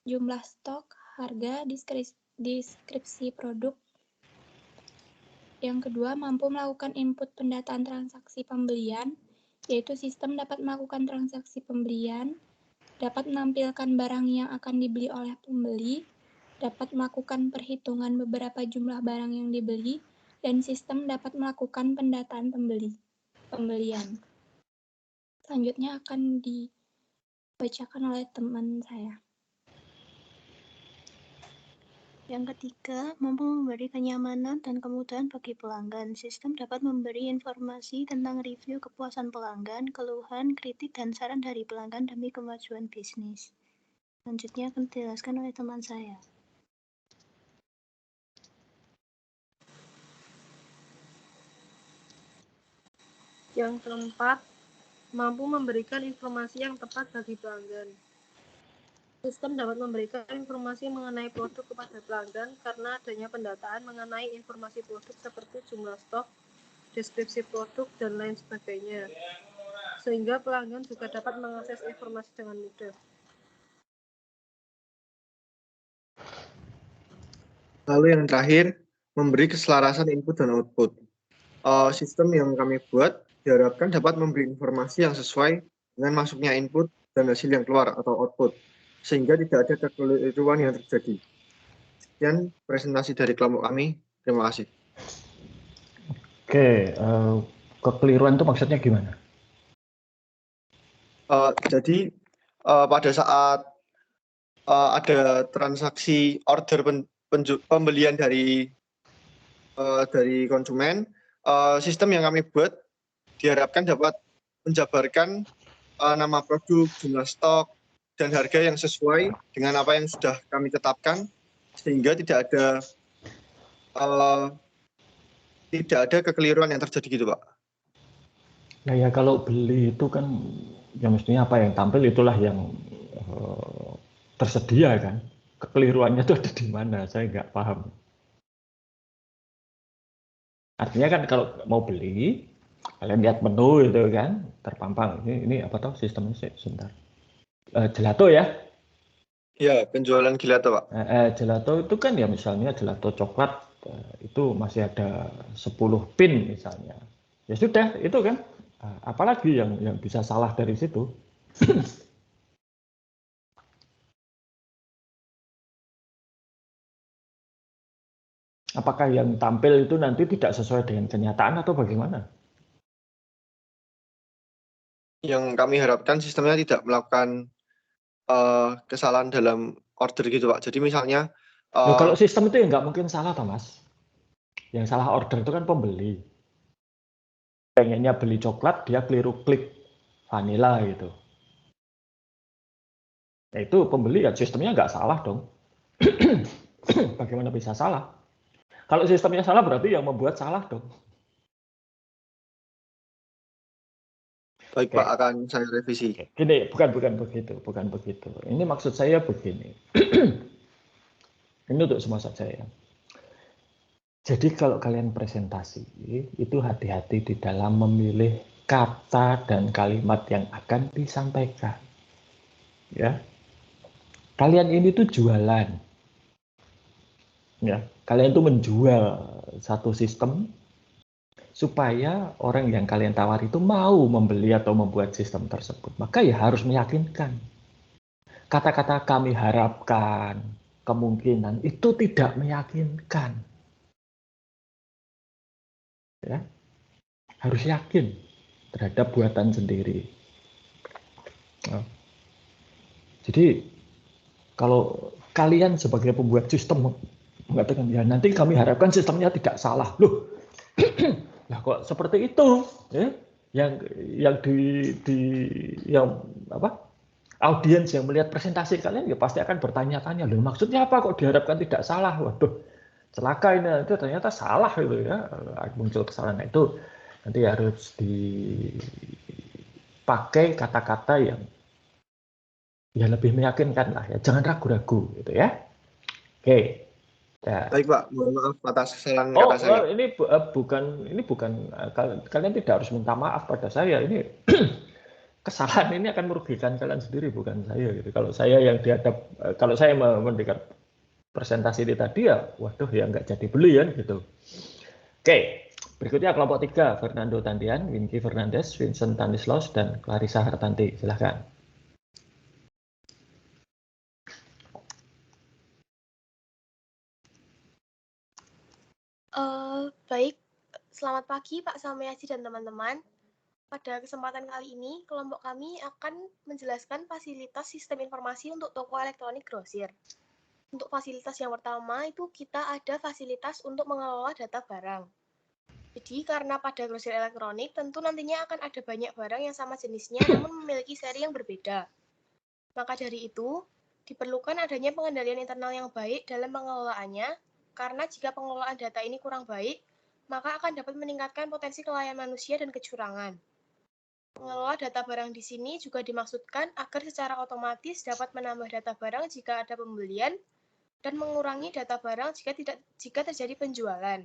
jumlah stok, harga, deskripsi produk. Yang kedua, mampu melakukan input pendataan transaksi pembelian, yaitu sistem dapat melakukan transaksi pembelian, dapat menampilkan barang yang akan dibeli oleh pembeli, dapat melakukan perhitungan beberapa jumlah barang yang dibeli, dan sistem dapat melakukan pendataan pembelian. Selanjutnya akan dibacakan oleh teman saya. Yang ketiga, mampu memberi kenyamanan dan kemudahan bagi pelanggan. Sistem dapat memberi informasi tentang review kepuasan pelanggan, keluhan, kritik, dan saran dari pelanggan demi kemajuan bisnis. Selanjutnya akan dijelaskan oleh teman saya.
Yang keempat, mampu memberikan informasi yang tepat bagi pelanggan. Sistem dapat memberikan informasi mengenai produk kepada pelanggan karena adanya pendataan mengenai informasi produk seperti jumlah stok, deskripsi produk, dan lain sebagainya. Sehingga pelanggan juga dapat mengakses informasi dengan mudah.
Lalu yang terakhir, memberi keselarasan input dan output. Sistem yang kami buat diharapkan dapat memberi informasi yang sesuai dengan masuknya input dan hasil yang keluar atau output, sehingga tidak ada kekeliruan yang terjadi. Sekian presentasi dari kelompok kami. Terima kasih.
Oke, kekeliruan itu maksudnya gimana?
Jadi pada saat ada transaksi order pembelian dari konsumen, sistem yang kami buat diharapkan dapat menjabarkan nama produk, jumlah stok, dan harga yang sesuai dengan apa yang sudah kami tetapkan, sehingga tidak ada kekeliruan yang terjadi gitu, Pak.
Nah ya kalau beli itu kan ya mestinya apa yang tampil itulah yang tersedia kan. Kekeliruannya itu ada di mana? Saya nggak paham. Artinya kan kalau mau beli, kalian lihat menu itu kan terpampang. Ini apa tahu sistemnya sih sebentar. Gelato ya?
Ya, penjualan gelato, Pak.
Gelato itu kan ya misalnya gelato coklat itu masih ada 10 pin misalnya. Ya sudah, itu kan. Apalagi yang bisa salah dari situ. Apakah yang tampil itu nanti tidak sesuai dengan kenyataan atau bagaimana?
Yang kami harapkan sistemnya tidak melakukan kesalahan dalam order gitu, Pak. Jadi misalnya
kalau sistem itu ya nggak mungkin salah, Thomas. Yang salah order itu kan pembeli. Pengennya beli coklat, dia keliru klik vanilla gitu. Ya itu pembeli ya sistemnya nggak salah dong. Bagaimana bisa salah? Kalau sistemnya salah berarti yang membuat salah dong.
Baik, Pak, akan saya revisi.
Gini, bukan begitu. Ini maksud saya begini. Ini untuk semua saya. Jadi kalau kalian presentasi, itu hati-hati di dalam memilih kata dan kalimat yang akan disampaikan. Ya. Kalian ini tuh jualan. Ya, kalian tuh menjual satu sistem supaya orang yang kalian tawari itu mau membeli atau membuat sistem tersebut. Maka ya harus meyakinkan. Kata-kata kami harapkan, kemungkinan itu tidak meyakinkan. Ya. harus yakin terhadap buatan sendiri. Nah, jadi kalau kalian sebagai pembuat sistem mengatakan ya nanti kami harapkan sistemnya tidak salah, loh, lah kok seperti itu, ya? Yang audiens yang melihat presentasi kalian ya pasti akan bertanya-tanya, loh maksudnya apa kok diharapkan tidak salah? Waduh, celaka ini, itu ternyata salah gitu ya, muncul kesalahan. Itu nanti harus dipakai kata-kata yang ya lebih meyakinkan lah ya, jangan ragu-ragu gitu ya. Oke. Ya.
Baik Pak, mohon maaf atas kesalahan kata saya.
Ini bukan kalian tidak harus minta maaf pada saya. Ini kesalahan ini akan merugikan kalian sendiri, bukan saya gitu. Kalau saya yang kalau saya mendengar presentasi ini tadi ya, waduh ya nggak jadi beli kan gitu. Oke, berikutnya kelompok 3, Fernando Tandian, Winky Fernandes, Vincent Tanislaus, dan Clarissa Hartanti. Silahkan.
Baik, selamat pagi Pak Samayasi dan teman-teman. Pada kesempatan kali ini, kelompok kami akan menjelaskan fasilitas sistem informasi untuk toko elektronik grosir. Untuk fasilitas yang pertama itu kita ada fasilitas untuk mengelola data barang. Jadi karena pada grosir elektronik tentu nantinya akan ada banyak barang yang sama jenisnya namun memiliki seri yang berbeda. Maka dari itu, diperlukan adanya pengendalian internal yang baik dalam pengelolaannya, karena jika pengelolaan data ini kurang baik, maka akan dapat meningkatkan potensi kelalaian manusia dan kecurangan. Pengelola data barang di sini juga dimaksudkan agar secara otomatis dapat menambah data barang jika ada pembelian dan mengurangi data barang jika terjadi penjualan.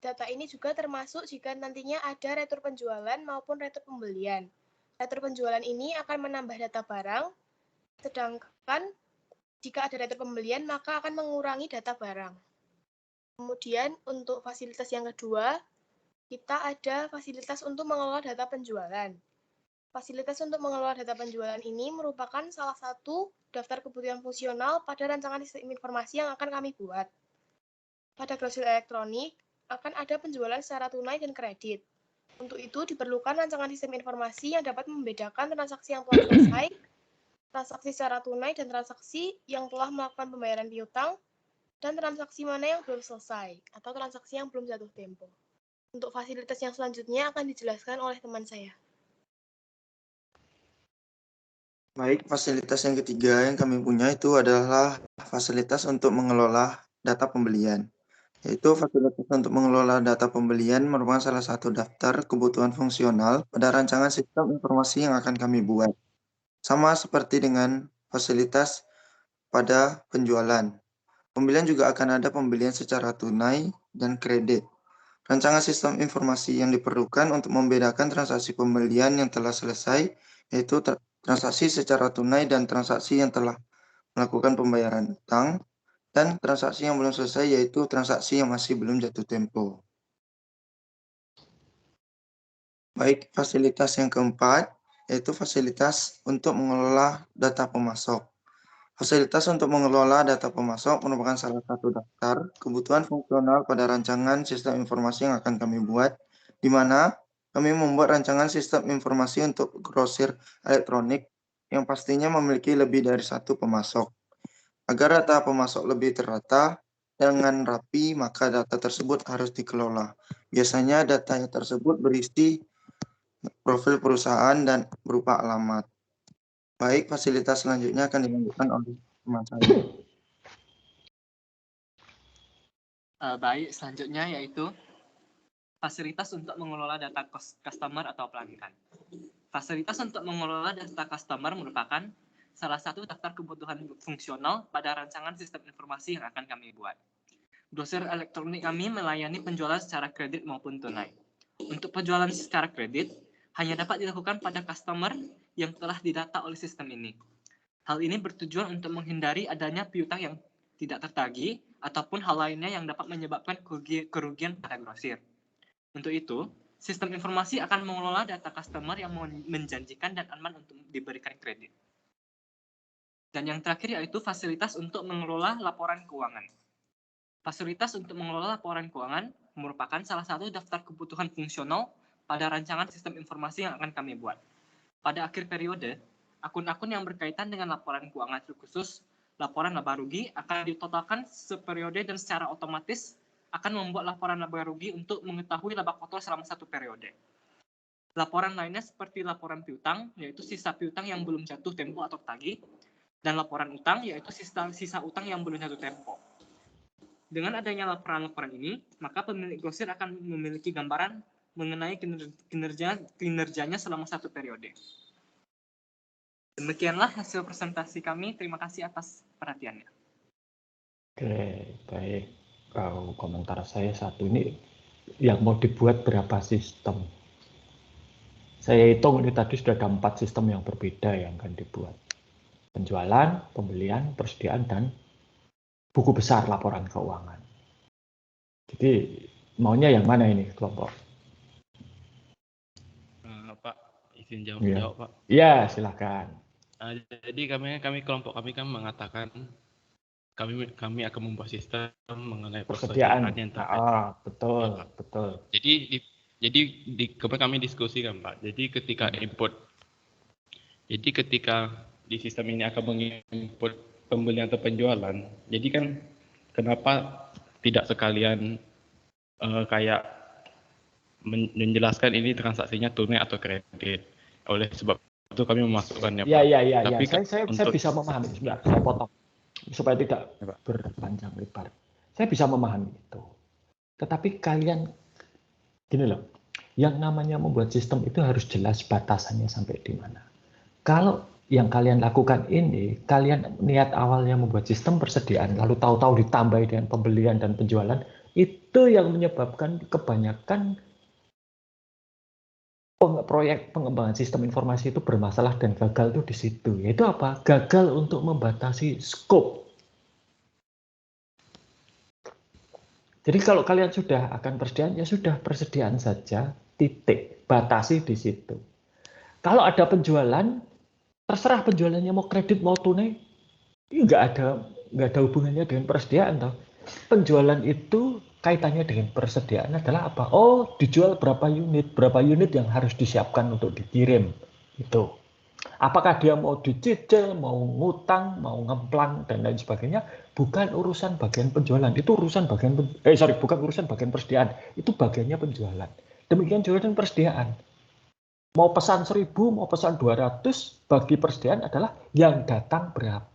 Data ini juga termasuk jika nantinya ada retur penjualan maupun retur pembelian. Retur penjualan ini akan menambah data barang, sedangkan jika ada retur pembelian maka akan mengurangi data barang. Kemudian untuk fasilitas yang kedua, kita ada fasilitas untuk mengelola data penjualan. Fasilitas untuk mengelola data penjualan ini merupakan salah satu daftar kebutuhan fungsional pada rancangan sistem informasi yang akan kami buat. Pada grosir elektronik, akan ada penjualan secara tunai dan kredit. Untuk itu diperlukan rancangan sistem informasi yang dapat membedakan transaksi yang telah selesai, transaksi secara tunai dan transaksi yang telah melakukan pembayaran piutang, dan transaksi mana yang belum selesai, atau transaksi yang belum jatuh tempo. Untuk fasilitas yang selanjutnya akan dijelaskan oleh teman saya.
Baik, fasilitas yang ketiga yang kami punya itu adalah fasilitas untuk mengelola data pembelian. Yaitu fasilitas untuk mengelola data pembelian merupakan salah satu daftar kebutuhan fungsional pada rancangan sistem informasi yang akan kami buat. Sama seperti dengan fasilitas pada penjualan. Pembelian juga akan ada pembelian secara tunai dan kredit. Rancangan sistem informasi yang diperlukan untuk membedakan transaksi pembelian yang telah selesai, yaitu transaksi secara tunai dan transaksi yang telah melakukan pembayaran utang, dan transaksi yang belum selesai, yaitu transaksi yang masih belum jatuh tempo. Baik, fasilitas yang keempat, yaitu fasilitas untuk mengelola data pemasok. Fasilitas untuk mengelola data pemasok merupakan salah satu daftar kebutuhan fungsional pada rancangan sistem informasi yang akan kami buat, di mana kami membuat rancangan sistem informasi untuk grosir elektronik yang pastinya memiliki lebih dari satu pemasok. Agar data pemasok lebih tertata dengan rapi, maka data tersebut harus dikelola. Biasanya data tersebut berisi profil perusahaan dan berupa alamat. Baik, fasilitas selanjutnya akan dilanjutkan oleh teman saya.
Baik, selanjutnya yaitu fasilitas untuk mengelola data customer atau pelanggan. Fasilitas untuk mengelola data customer merupakan salah satu daftar kebutuhan fungsional pada rancangan sistem informasi yang akan kami buat. Grosir elektronik kami melayani penjualan secara kredit maupun tunai. Untuk penjualan secara kredit, hanya dapat dilakukan pada customer yang telah didata oleh sistem ini. Hal ini bertujuan untuk menghindari adanya piutang yang tidak tertagih ataupun hal lainnya yang dapat menyebabkan kerugian pada grosir. Untuk itu, sistem informasi akan mengelola data customer yang menjanjikan dan aman untuk diberikan kredit. Dan yang terakhir yaitu fasilitas untuk mengelola laporan keuangan. Fasilitas untuk mengelola laporan keuangan merupakan salah satu daftar kebutuhan fungsional pada rancangan sistem informasi yang akan kami buat. Pada akhir periode, akun-akun yang berkaitan dengan laporan keuangan khusus, laporan laba rugi akan ditotalkan seperiode dan secara otomatis akan membuat laporan laba rugi untuk mengetahui laba kotor selama satu periode. Laporan lainnya seperti laporan piutang, yaitu sisa piutang yang belum jatuh tempo atau tagih, dan laporan utang, yaitu sisa utang yang belum jatuh tempo. Dengan adanya laporan-laporan ini, maka pemilik grosir akan memiliki gambaran mengenai kinerjanya selama satu periode. Demikianlah hasil presentasi kami. Terima kasih atas perhatiannya.
Oke, baik. Komentar saya satu ini, yang mau dibuat berapa sistem? Saya hitung ini tadi sudah ada 4 sistem yang berbeda yang akan dibuat. Penjualan, pembelian, persediaan, dan buku besar laporan keuangan. Jadi maunya yang mana ini kelompok?
Pak, izin jawab, Pak.
Iya, silakan.
Jadi kami kelompok kami kan mengatakan kami akan membuat sistem mengenai persediaan yang terkait.
Betul, ya, betul.
Jadi kami diskusikan, Pak. Jadi ketika di sistem ini akan menginput pembelian atau penjualan, jadi kan kenapa tidak sekalian kayak menjelaskan ini transaksinya tunai atau kredit. Oleh sebab itu kami memasukkannya, Pak.
Iya.
Tapi
saya bisa memahami. Sebentar, saya potong supaya tidak berpanjang lebar. Saya bisa memahami itu. Tetapi kalian gini loh, yang namanya membuat sistem itu harus jelas batasannya sampai di mana. Kalau yang kalian lakukan ini, kalian niat awalnya membuat sistem persediaan, lalu tahu-tahu ditambahi dengan pembelian dan penjualan, itu yang menyebabkan kebanyakan proyek pengembangan sistem informasi itu bermasalah dan gagal tuh di situ. Yaitu apa? Gagal untuk membatasi scope. Jadi kalau kalian sudah akan persediaan, ya sudah persediaan saja, titik, batasi di situ. Kalau ada penjualan, terserah penjualannya mau kredit mau tunai, nggak ada hubungannya dengan persediaan toh. Penjualan itu kaitannya dengan persediaan adalah apa? Oh, dijual berapa unit yang harus disiapkan untuk dikirim. Itu. Apakah dia mau dicicil, mau ngutang, mau ngemplang dan lain sebagainya, bukan urusan bagian penjualan. Itu urusan bukan urusan bagian persediaan. Itu bagiannya penjualan. Demikian juga dengan persediaan. Mau pesan 1000, mau pesan 200, bagi persediaan adalah yang datang berapa.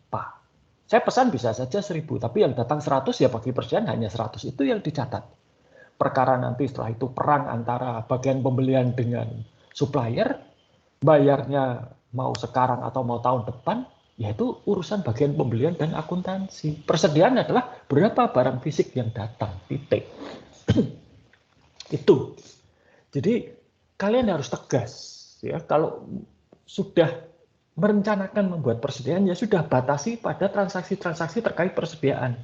Saya pesan bisa saja 1000, tapi yang datang 100 ya bagi persediaan hanya 100. Itu yang dicatat. Perkara nanti setelah itu perang antara bagian pembelian dengan supplier, bayarnya mau sekarang atau mau tahun depan, yaitu urusan bagian pembelian dan akuntansi. Persediaan adalah berapa barang fisik yang datang, titik. Itu. Jadi kalian harus tegas, ya. Kalau sudah merencanakan membuat persediaan, ya sudah batasi pada transaksi-transaksi terkait persediaan.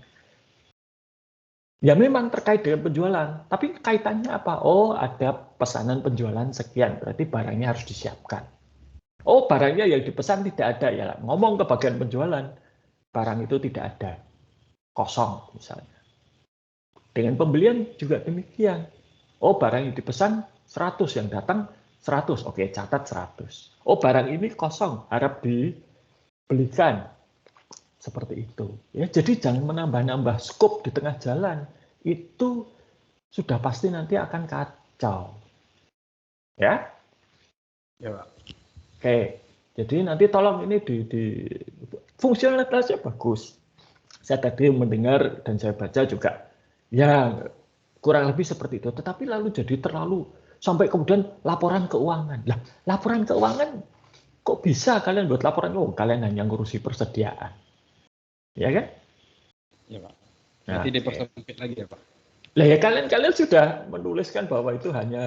Ya memang terkait dengan penjualan, tapi kaitannya apa? Oh, ada pesanan penjualan sekian, berarti barangnya harus disiapkan. Oh, barangnya yang dipesan tidak ada, ya ngomong ke bagian penjualan, barang itu tidak ada, kosong misalnya. Dengan pembelian juga demikian. Oh, barang yang dipesan 100, yang datang 100, oke, catat 100. Oh, barang ini kosong, harap dibelikan. Seperti itu. Ya, jadi jangan menambah-nambah skop di tengah jalan. Itu sudah pasti nanti akan kacau. Ya? Ya, Pak. Oke, jadi nanti tolong ini di fungsionalitasnya bagus. Saya tadi mendengar dan saya baca juga, ya kurang lebih seperti itu. Tetapi lalu jadi terlalu sampai kemudian laporan keuangan. Lah, laporan keuangan kok bisa kalian buat laporan keuangan? Kalian hanya ngurusi persediaan, ya kan?
Ya Pak. Nanti dipersempit lagi ya Pak.
Lah ya kalian sudah menuliskan bahwa itu hanya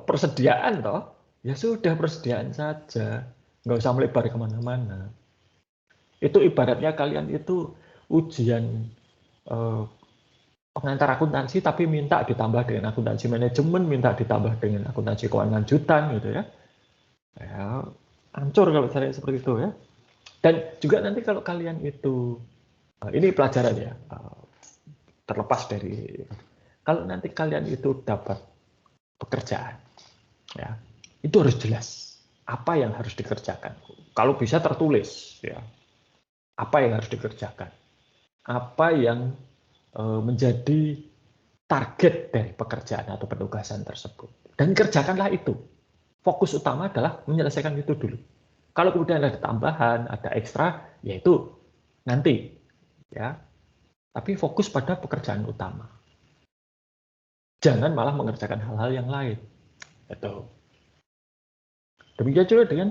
persediaan toh. Ya sudah persediaan saja, nggak usah melebar kemana-mana. Itu ibaratnya kalian itu ujian pengantar akuntansi, tapi minta ditambah dengan akuntansi manajemen, minta ditambah dengan akuntansi keuangan lanjutan gitu ya. Ya, hancur kalau caranya seperti itu ya. Dan juga nanti kalau kalian itu, ini pelajaran ya, terlepas dari kalau nanti kalian itu dapat pekerjaan, ya, itu harus jelas apa yang harus dikerjakan. Kalau bisa tertulis, ya, apa yang harus dikerjakan, apa yang menjadi target dari pekerjaan atau penugasan tersebut, dan kerjakanlah itu. Fokus utama adalah menyelesaikan itu dulu. Kalau kemudian ada tambahan, ada ekstra, yaitu nanti, ya. Tapi fokus pada pekerjaan utama. Jangan malah mengerjakan hal-hal yang lain. Itu. Demikian juga dengan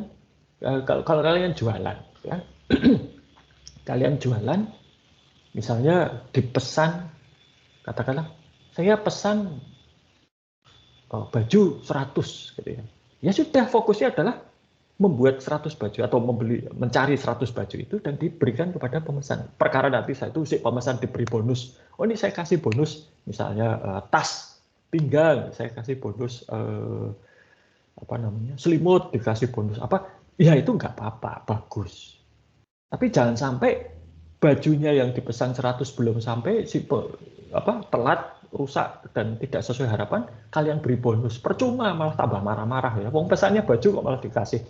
kalau kalian jualan, ya. Kalian jualan, misalnya dipesan, katakanlah, saya pesan baju 100, gitu ya. Ya sudah, fokusnya adalah membuat 100 baju atau mencari 100 baju itu dan diberikan kepada pemesan. Perkara nanti saya itu si pemesan diberi bonus. Oh, ini saya kasih bonus misalnya tas pinggang, saya kasih bonus selimut, dikasih bonus apa? Ya itu nggak apa-apa, bagus. Tapi jangan sampai bajunya yang dipesan 100 belum sampai telat, rusak dan tidak sesuai harapan, kalian beri bonus, percuma, malah tambah marah-marah ya. Wong pesannya baju kok malah dikasih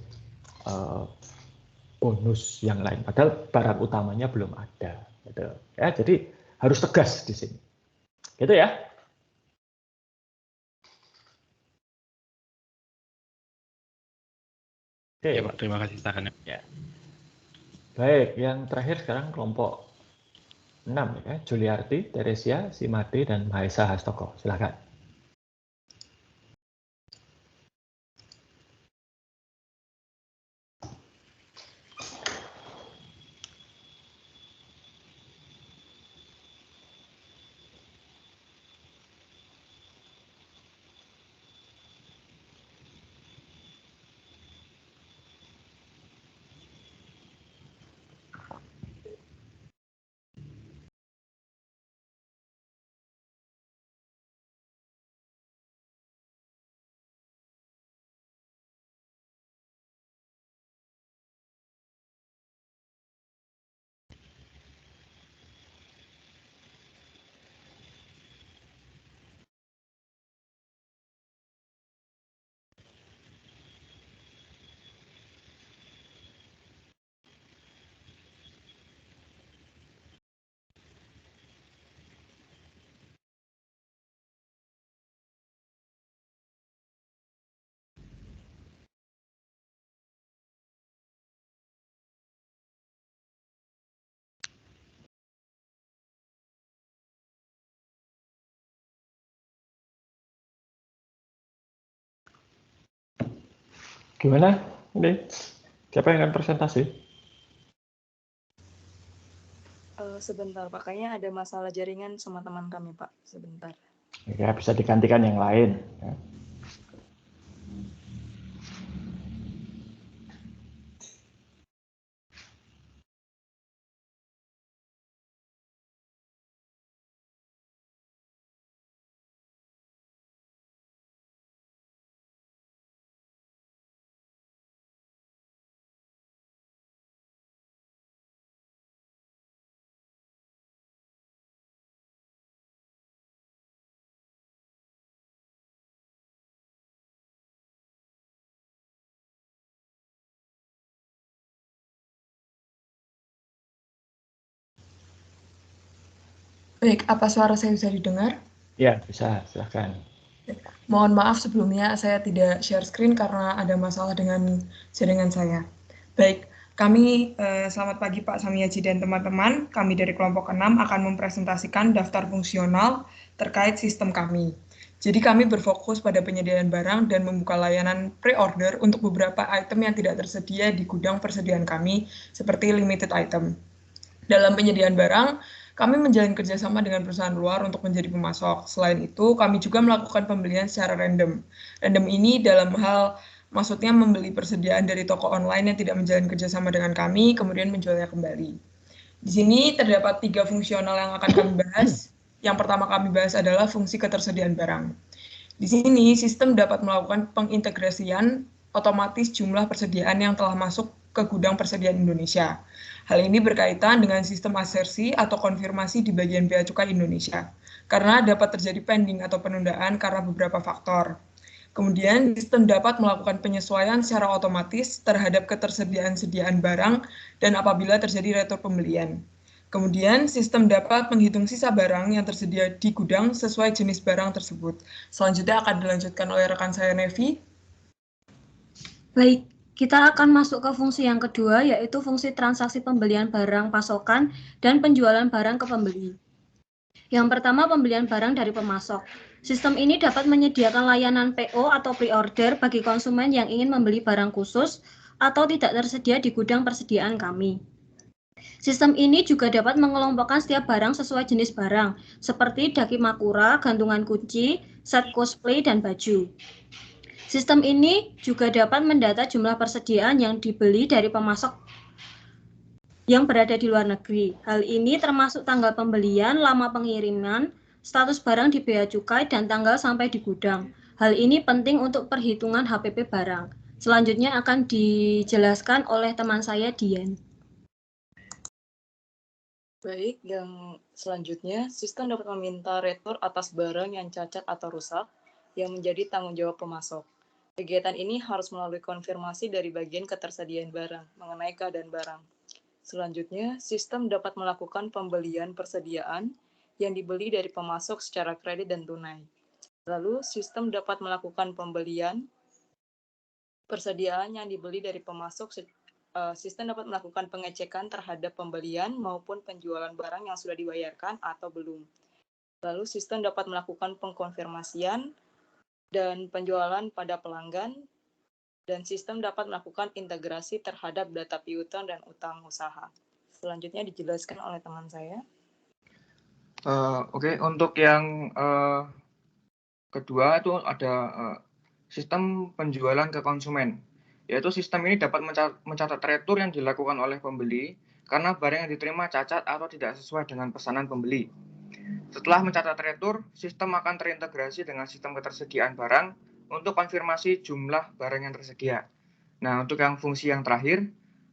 bonus yang lain, padahal barang utamanya belum ada. Gitu. Ya, jadi harus tegas di sini. Gitu ya. Oke.
Ya Pak, terima kasih sarannya.
Ya. Baik, yang terakhir sekarang kelompok 6 ya, Juliarti, Teresia, Simade, dan Mahesa Hastoko. Silakan. Gimana? Ini siapa yang akan presentasi?
Sebentar, Pak. Kayaknya ada masalah jaringan sama teman kami, Pak. Sebentar.
Ya, bisa digantikan yang lain. Ya.
Baik, apa suara saya bisa didengar?
Ya, bisa. Silakan.
Mohon maaf sebelumnya saya tidak share screen karena ada masalah dengan jaringan saya. Baik, kami selamat pagi Pak Samiyaji dan teman-teman. Kami dari kelompok 6 akan mempresentasikan daftar fungsional terkait sistem kami. Jadi kami berfokus pada penyediaan barang dan membuka layanan pre-order untuk beberapa item yang tidak tersedia di gudang persediaan kami seperti limited item. Dalam penyediaan barang, kami menjalin kerjasama dengan perusahaan luar untuk menjadi pemasok. Selain itu, kami juga melakukan pembelian secara random. Random ini dalam hal, maksudnya membeli persediaan dari toko online yang tidak menjalin kerjasama dengan kami, kemudian menjualnya kembali. Di sini terdapat 3 fungsional yang akan kami bahas. Yang pertama kami bahas adalah fungsi ketersediaan barang. Di sini, sistem dapat melakukan pengintegrasian otomatis jumlah persediaan yang telah masuk ke gudang persediaan Indonesia. Hal ini berkaitan dengan sistem asersi atau konfirmasi di bagian Bea Cukai Indonesia, karena dapat terjadi pending atau penundaan karena beberapa faktor. Kemudian, sistem dapat melakukan penyesuaian secara otomatis terhadap ketersediaan barang dan apabila terjadi retur pembelian. Kemudian, sistem dapat menghitung sisa barang yang tersedia di gudang sesuai jenis barang tersebut. Selanjutnya akan dilanjutkan oleh rekan saya, Nevi.
Baik, kita akan masuk ke fungsi yang kedua, yaitu fungsi transaksi pembelian barang pasokan dan penjualan barang ke pembeli. Yang pertama, pembelian barang dari pemasok. Sistem ini dapat menyediakan layanan PO atau pre-order bagi konsumen yang ingin membeli barang khusus atau tidak tersedia di gudang persediaan kami. Sistem ini juga dapat mengelompokkan setiap barang sesuai jenis barang, seperti dakimakura, gantungan kunci, set cosplay, dan baju. Sistem ini juga dapat mendata jumlah persediaan yang dibeli dari pemasok yang berada di luar negeri. Hal ini termasuk tanggal pembelian, lama pengiriman, status barang di Bea Cukai, dan tanggal sampai di gudang. Hal ini penting untuk perhitungan HPP barang. Selanjutnya akan dijelaskan oleh teman saya, Dian.
Baik, yang selanjutnya, sistem dapat meminta retur atas barang yang cacat atau rusak yang menjadi tanggung jawab pemasok. Kegiatan ini harus melalui konfirmasi dari bagian ketersediaan barang mengenai keadaan barang. Selanjutnya, sistem dapat melakukan pembelian persediaan yang dibeli dari pemasok secara kredit dan tunai. Lalu, sistem dapat melakukan pembelian persediaan yang dibeli dari pemasok. Sistem dapat melakukan pengecekan terhadap pembelian maupun penjualan barang yang sudah dibayarkan atau belum. Lalu, sistem dapat melakukan pengkonfirmasian dan penjualan pada pelanggan, dan sistem dapat melakukan integrasi terhadap data piutang dan utang usaha. Selanjutnya dijelaskan oleh teman saya.
Oke, untuk yang kedua itu ada sistem penjualan ke konsumen, yaitu sistem ini dapat mencatat retur yang dilakukan oleh pembeli karena barang yang diterima cacat atau tidak sesuai dengan pesanan pembeli. Setelah mencatat retur, sistem akan terintegrasi dengan sistem ketersediaan barang untuk konfirmasi jumlah barang yang tersedia. Nah, untuk yang fungsi yang terakhir,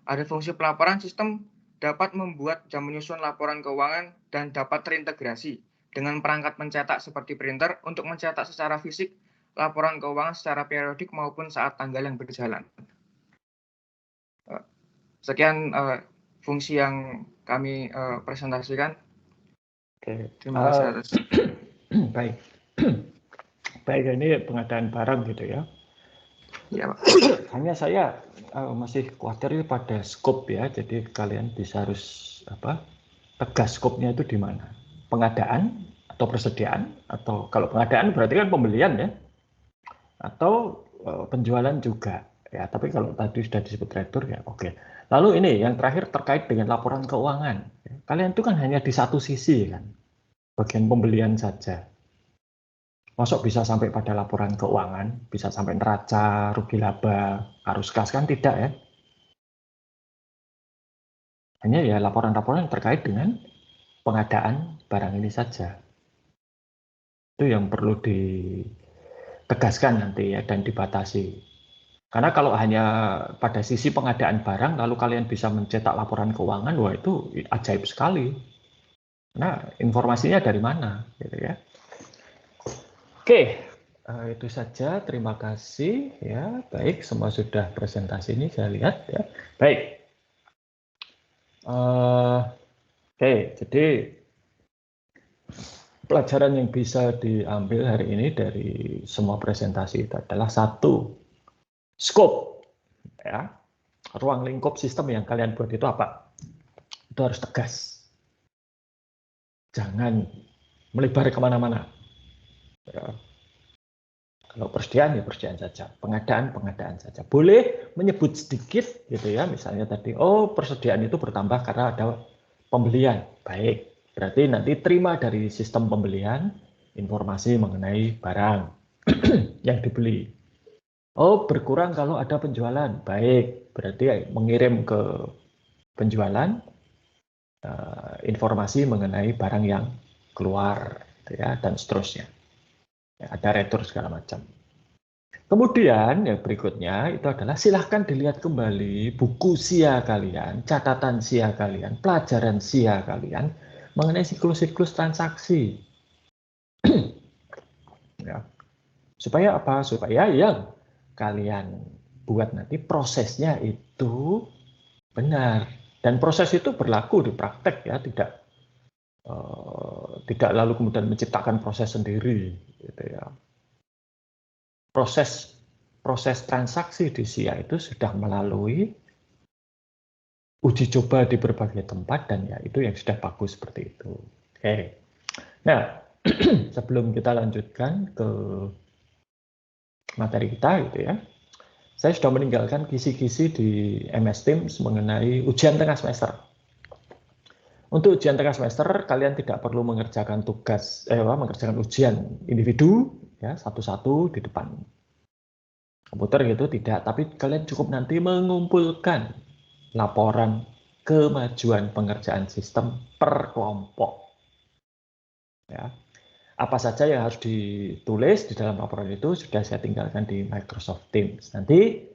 ada fungsi pelaporan. Sistem dapat membuat dan menyusun laporan keuangan dan dapat terintegrasi dengan perangkat pencetak seperti printer untuk mencetak secara fisik laporan keuangan secara periodik maupun saat tanggal yang berjalan. Sekian fungsi yang kami presentasikan.
Oke,
terima kasih atas.
Baik. Baik, ini pengadaan barang gitu ya.
Iya, Pak.
Hanya saya masih khawatir pada skop ya. Jadi kalian bisa harus tegas skopnya itu di mana? Pengadaan atau persediaan, atau kalau pengadaan berarti kan pembelian ya. Atau penjualan juga ya. Tapi kalau tadi sudah disebut retur ya oke. Lalu ini yang terakhir terkait dengan laporan keuangan. Kalian itu kan hanya di satu sisi kan, bagian pembelian saja. Masuk bisa sampai pada laporan keuangan, bisa sampai neraca, rugi laba, arus kas kan tidak ya. Hanya ya laporan-laporan terkait dengan pengadaan barang ini saja. Itu yang perlu ditegaskan nanti ya dan dibatasi. Karena kalau hanya pada sisi pengadaan barang, lalu kalian bisa mencetak laporan keuangan, wah itu ajaib sekali. Nah, informasinya dari mana, gitu ya? Oke, itu saja. Terima kasih. Ya, baik. Semua sudah presentasi ini saya lihat. Ya, baik. Oke, jadi pelajaran yang bisa diambil hari ini dari semua presentasi itu adalah satu. Scope, ya, ruang lingkup sistem yang kalian buat itu apa? Itu harus tegas. Jangan melebar kemana-mana. Ya. Kalau persediaan ya persediaan saja, pengadaan saja. Boleh menyebut sedikit, gitu ya. Misalnya tadi, oh persediaan itu bertambah karena ada pembelian. Baik, berarti nanti terima dari sistem pembelian informasi mengenai barang yang dibeli. Oh, berkurang kalau ada penjualan. Baik, berarti mengirim ke penjualan informasi mengenai barang yang keluar, ya, dan seterusnya. Ya, ada retur segala macam. Kemudian yang berikutnya itu adalah silahkan dilihat kembali buku SIA kalian, catatan SIA kalian, pelajaran SIA kalian mengenai siklus-siklus transaksi. Ya. Supaya apa? Supaya yang kalian buat nanti prosesnya itu benar. Dan proses itu berlaku di praktek ya, tidak lalu kemudian menciptakan proses sendiri gitu ya. Proses transaksi di SIA itu sudah melalui uji coba di berbagai tempat dan ya itu yang sudah bagus seperti itu. Oke. Nah, sebelum kita lanjutkan ke materi kita gitu ya. Saya sudah meninggalkan kisi-kisi di MS Teams mengenai ujian tengah semester. Untuk ujian tengah semester, kalian tidak perlu mengerjakan mengerjakan ujian individu ya satu-satu di depan komputer gitu, tidak. Tapi kalian cukup nanti mengumpulkan laporan kemajuan pengerjaan sistem per kelompok. Ya. Apa saja yang harus ditulis di dalam laporan itu sudah saya tinggalkan di Microsoft Teams. Nanti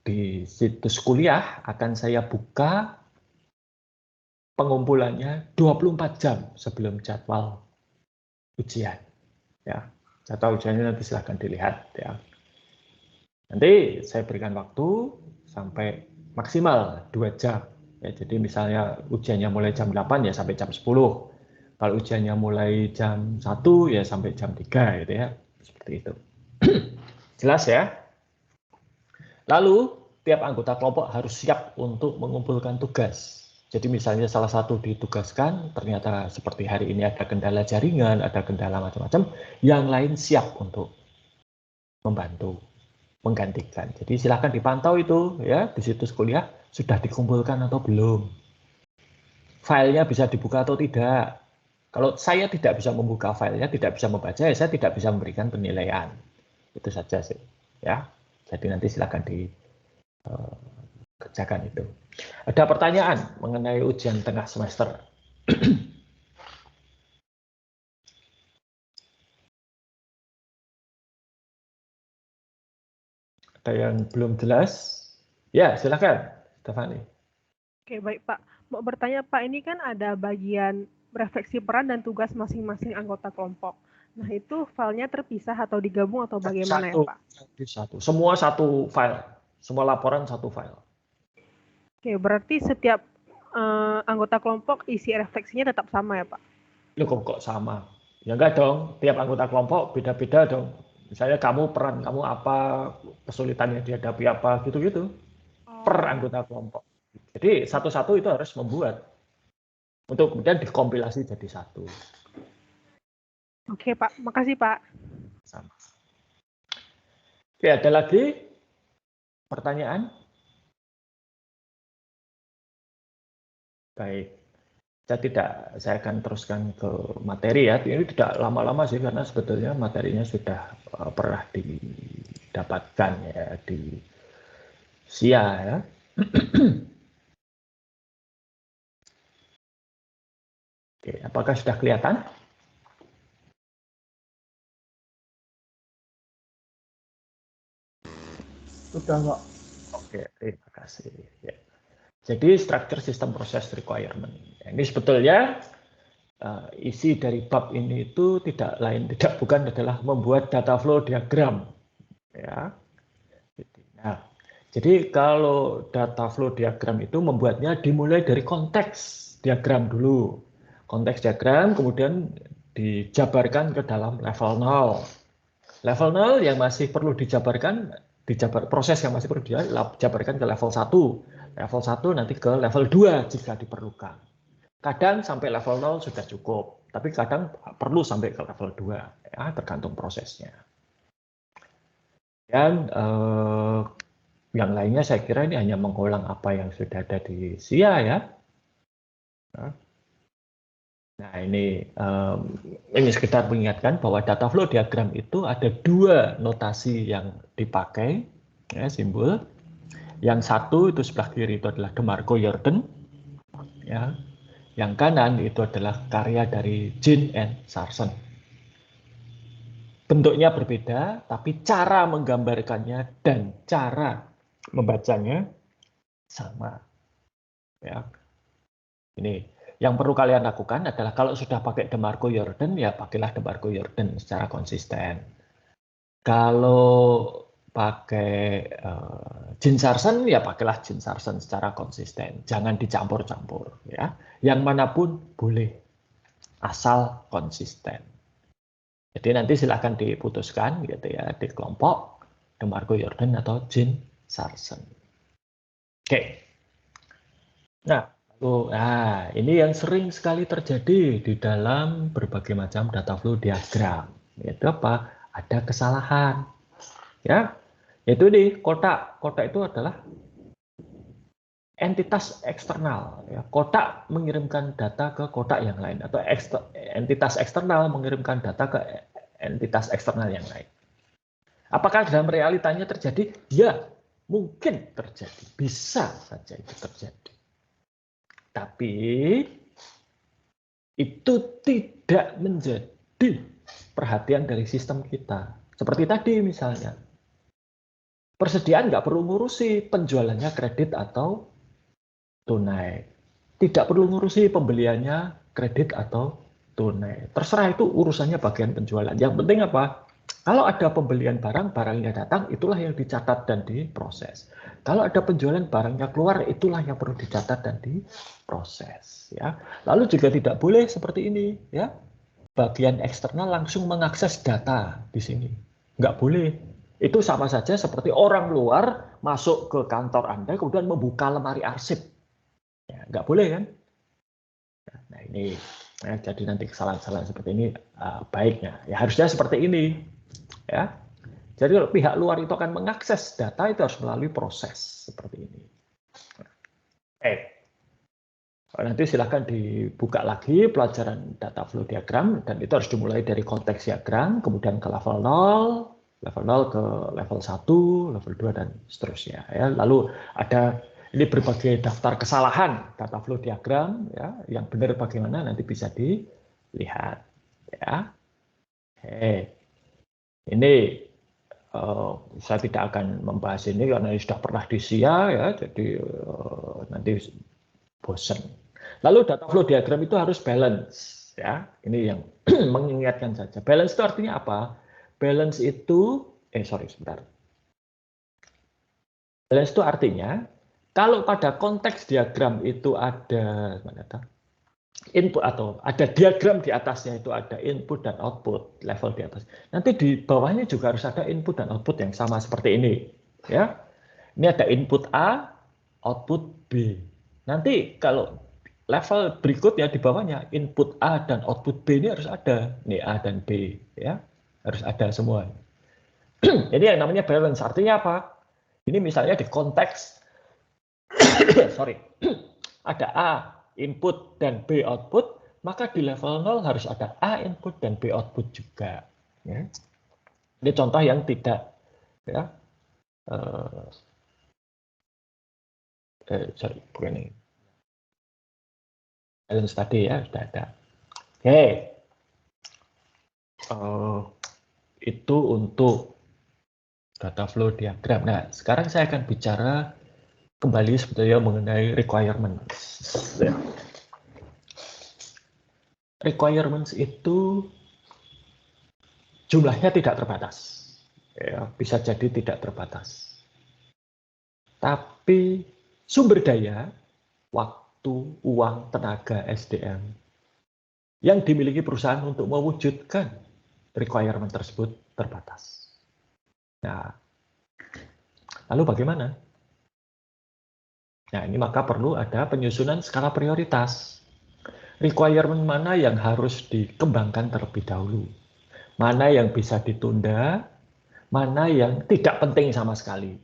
di situs kuliah akan saya buka pengumpulannya 24 jam sebelum jadwal ujian. Ya, jadwal ujiannya nanti silahkan dilihat. Ya. Nanti saya berikan waktu sampai maksimal 2 jam. Ya, jadi misalnya ujiannya mulai jam 8 ya sampai jam 10. Kalau ujiannya mulai jam 1 ya sampai jam 3 gitu ya. Seperti itu. Jelas ya? Lalu tiap anggota kelompok harus siap untuk mengumpulkan tugas. Jadi misalnya salah satu ditugaskan, ternyata seperti hari ini ada kendala jaringan, ada kendala macam-macam, yang lain siap untuk membantu, menggantikan. Jadi silakan dipantau itu ya di situs kuliah sudah dikumpulkan atau belum. Filenya bisa dibuka atau tidak. Kalau saya tidak bisa membuka filenya, tidak bisa membaca, ya saya tidak bisa memberikan penilaian. Itu saja sih, ya. Jadi nanti silakan dikerjakan itu. Ada pertanyaan mengenai ujian tengah semester? Ada yang belum jelas? Ya, silakan, Stefani.
Oke, baik Pak. Mau bertanya Pak, ini kan ada bagian refleksi peran dan tugas masing-masing anggota kelompok. Nah, itu filenya terpisah atau digabung atau bagaimana ya Pak?
Satu. Semua satu file. Semua laporan satu file.
Oke, berarti setiap anggota kelompok isi refleksinya tetap sama ya Pak?
Loh kok sama? Ya enggak dong, tiap anggota kelompok beda-beda dong. Misalnya kamu peran kamu apa, kesulitan yang dihadapi apa, gitu-gitu. Per anggota kelompok. Jadi satu-satu itu harus membuat. Untuk kemudian dikompilasi jadi satu.
Oke Pak, makasih Pak.
Sama. Oke, ada lagi pertanyaan? Baik, saya akan teruskan ke materi ya. Ini tidak lama-lama sih karena sebetulnya materinya sudah pernah didapatkan ya di SIA ya. Oke, apakah sudah kelihatan? Sudah, Pak. Oke, terima kasih. Ya. Jadi, structure system process requirement. Ini sebetulnya isi dari bab ini itu bukan adalah membuat data flow diagram. Ya. Nah, jadi kalau data flow diagram itu membuatnya dimulai dari konteks diagram dulu. Konteks diagram kemudian dijabarkan ke dalam level 0. Level 0 yang masih perlu proses yang masih perlu dijabarkan ke level 1. Level 1 nanti ke level 2 jika diperlukan. Kadang sampai level 0 sudah cukup, tapi kadang perlu sampai ke level 2, ya, tergantung prosesnya. Dan yang lainnya saya kira ini hanya mengulang apa yang sudah ada di SIA ya. Nah ini sekedar mengingatkan bahwa data flow diagram itu ada 2 notasi yang dipakai, ya, simbol. Yang satu itu sebelah kiri itu adalah DeMarco Jordan, ya. Yang kanan itu adalah karya dari Jean and Sarson. bentuknya berbeda, tapi cara menggambarkannya dan cara membacanya sama. Ya. Ini yang perlu kalian lakukan adalah kalau sudah pakai DeMarco-Jordan, ya pakailah DeMarco-Jordan secara konsisten. Kalau pakai Gene Sarson, ya pakailah Gene Sarson secara konsisten. Jangan dicampur-campur. Ya. Yang manapun boleh, asal konsisten. Jadi nanti silahkan diputuskan gitu ya di kelompok DeMarco-Jordan atau Gene Sarson. Oke. Nah, ini yang sering sekali terjadi di dalam berbagai macam data flow diagram. Itu apa? Ada kesalahan. Ya. Itu di kotak. Kotak itu adalah entitas eksternal. Ya. Kotak mengirimkan data ke kotak yang lain, atau entitas eksternal mengirimkan data ke entitas eksternal yang lain. Apakah dalam realitanya terjadi? Ya, mungkin terjadi. Bisa saja itu terjadi. Tapi itu tidak menjadi perhatian dari sistem kita. Seperti tadi misalnya. Persediaan nggak perlu ngurusi penjualannya kredit atau tunai. Tidak perlu ngurusi pembeliannya kredit atau tunai. Terserah, itu urusannya bagian penjualan. Yang penting apa? Kalau ada pembelian barang, barangnya datang, itulah yang dicatat dan diproses. Kalau ada penjualan, barangnya keluar, itulah yang perlu dicatat dan diproses. Ya. Lalu juga tidak boleh seperti ini. Ya. Bagian eksternal langsung mengakses data di sini. Nggak boleh. Itu sama saja seperti orang luar masuk ke kantor Anda, kemudian membuka lemari arsip. Ya, nggak boleh kan? Nah ini, ya, jadi nanti kesalahan-kesalahan seperti ini baiknya. Ya harusnya seperti ini. Ya. Jadi kalau pihak luar itu akan mengakses data, itu harus melalui proses seperti ini. Nanti silahkan dibuka lagi pelajaran data flow diagram, dan itu harus dimulai dari konteks diagram, kemudian ke level 0, level 0 ke level 1, level 2, dan seterusnya. Ya. Lalu ada ini berbagai daftar kesalahan data flow diagram, ya, yang benar bagaimana nanti bisa dilihat. Ya. Ini saya tidak akan membahas ini karena ini sudah pernah di SIA, ya, jadi nanti bosan. Lalu data flow diagram itu harus balance, ya. Ini yang mengingatkan saja. Balance itu artinya apa? Balance itu, Balance itu artinya kalau pada konteks diagram itu ada input atau ada diagram di atasnya itu ada input dan output level di atas. Nanti di bawahnya juga harus ada input dan output yang sama seperti ini, ya. Ini ada input A, output B. Nanti kalau level berikutnya di bawahnya input A dan output B ini harus ada. Ini A dan B, ya. Harus ada semua. Jadi yang namanya balance artinya apa? Ini misalnya di konteks ada A input dan B output, maka di level 0 harus ada A input dan B output juga. Ya. Ini contoh yang tidak, ya, bukan ini. Balance tadi ya sudah ada. Oke, itu untuk data flow diagram. Nah, sekarang saya akan bicara kembali sebetulnya mengenai requirements. Requirements itu jumlahnya tidak terbatas. Ya, bisa jadi tidak terbatas. Tapi sumber daya, waktu, uang, tenaga, SDM yang dimiliki perusahaan untuk mewujudkan requirement tersebut terbatas. Nah, lalu bagaimana? Nah, ini maka perlu ada penyusunan skala prioritas. Requirement mana yang harus dikembangkan terlebih dahulu? Mana yang bisa ditunda? Mana yang tidak penting sama sekali?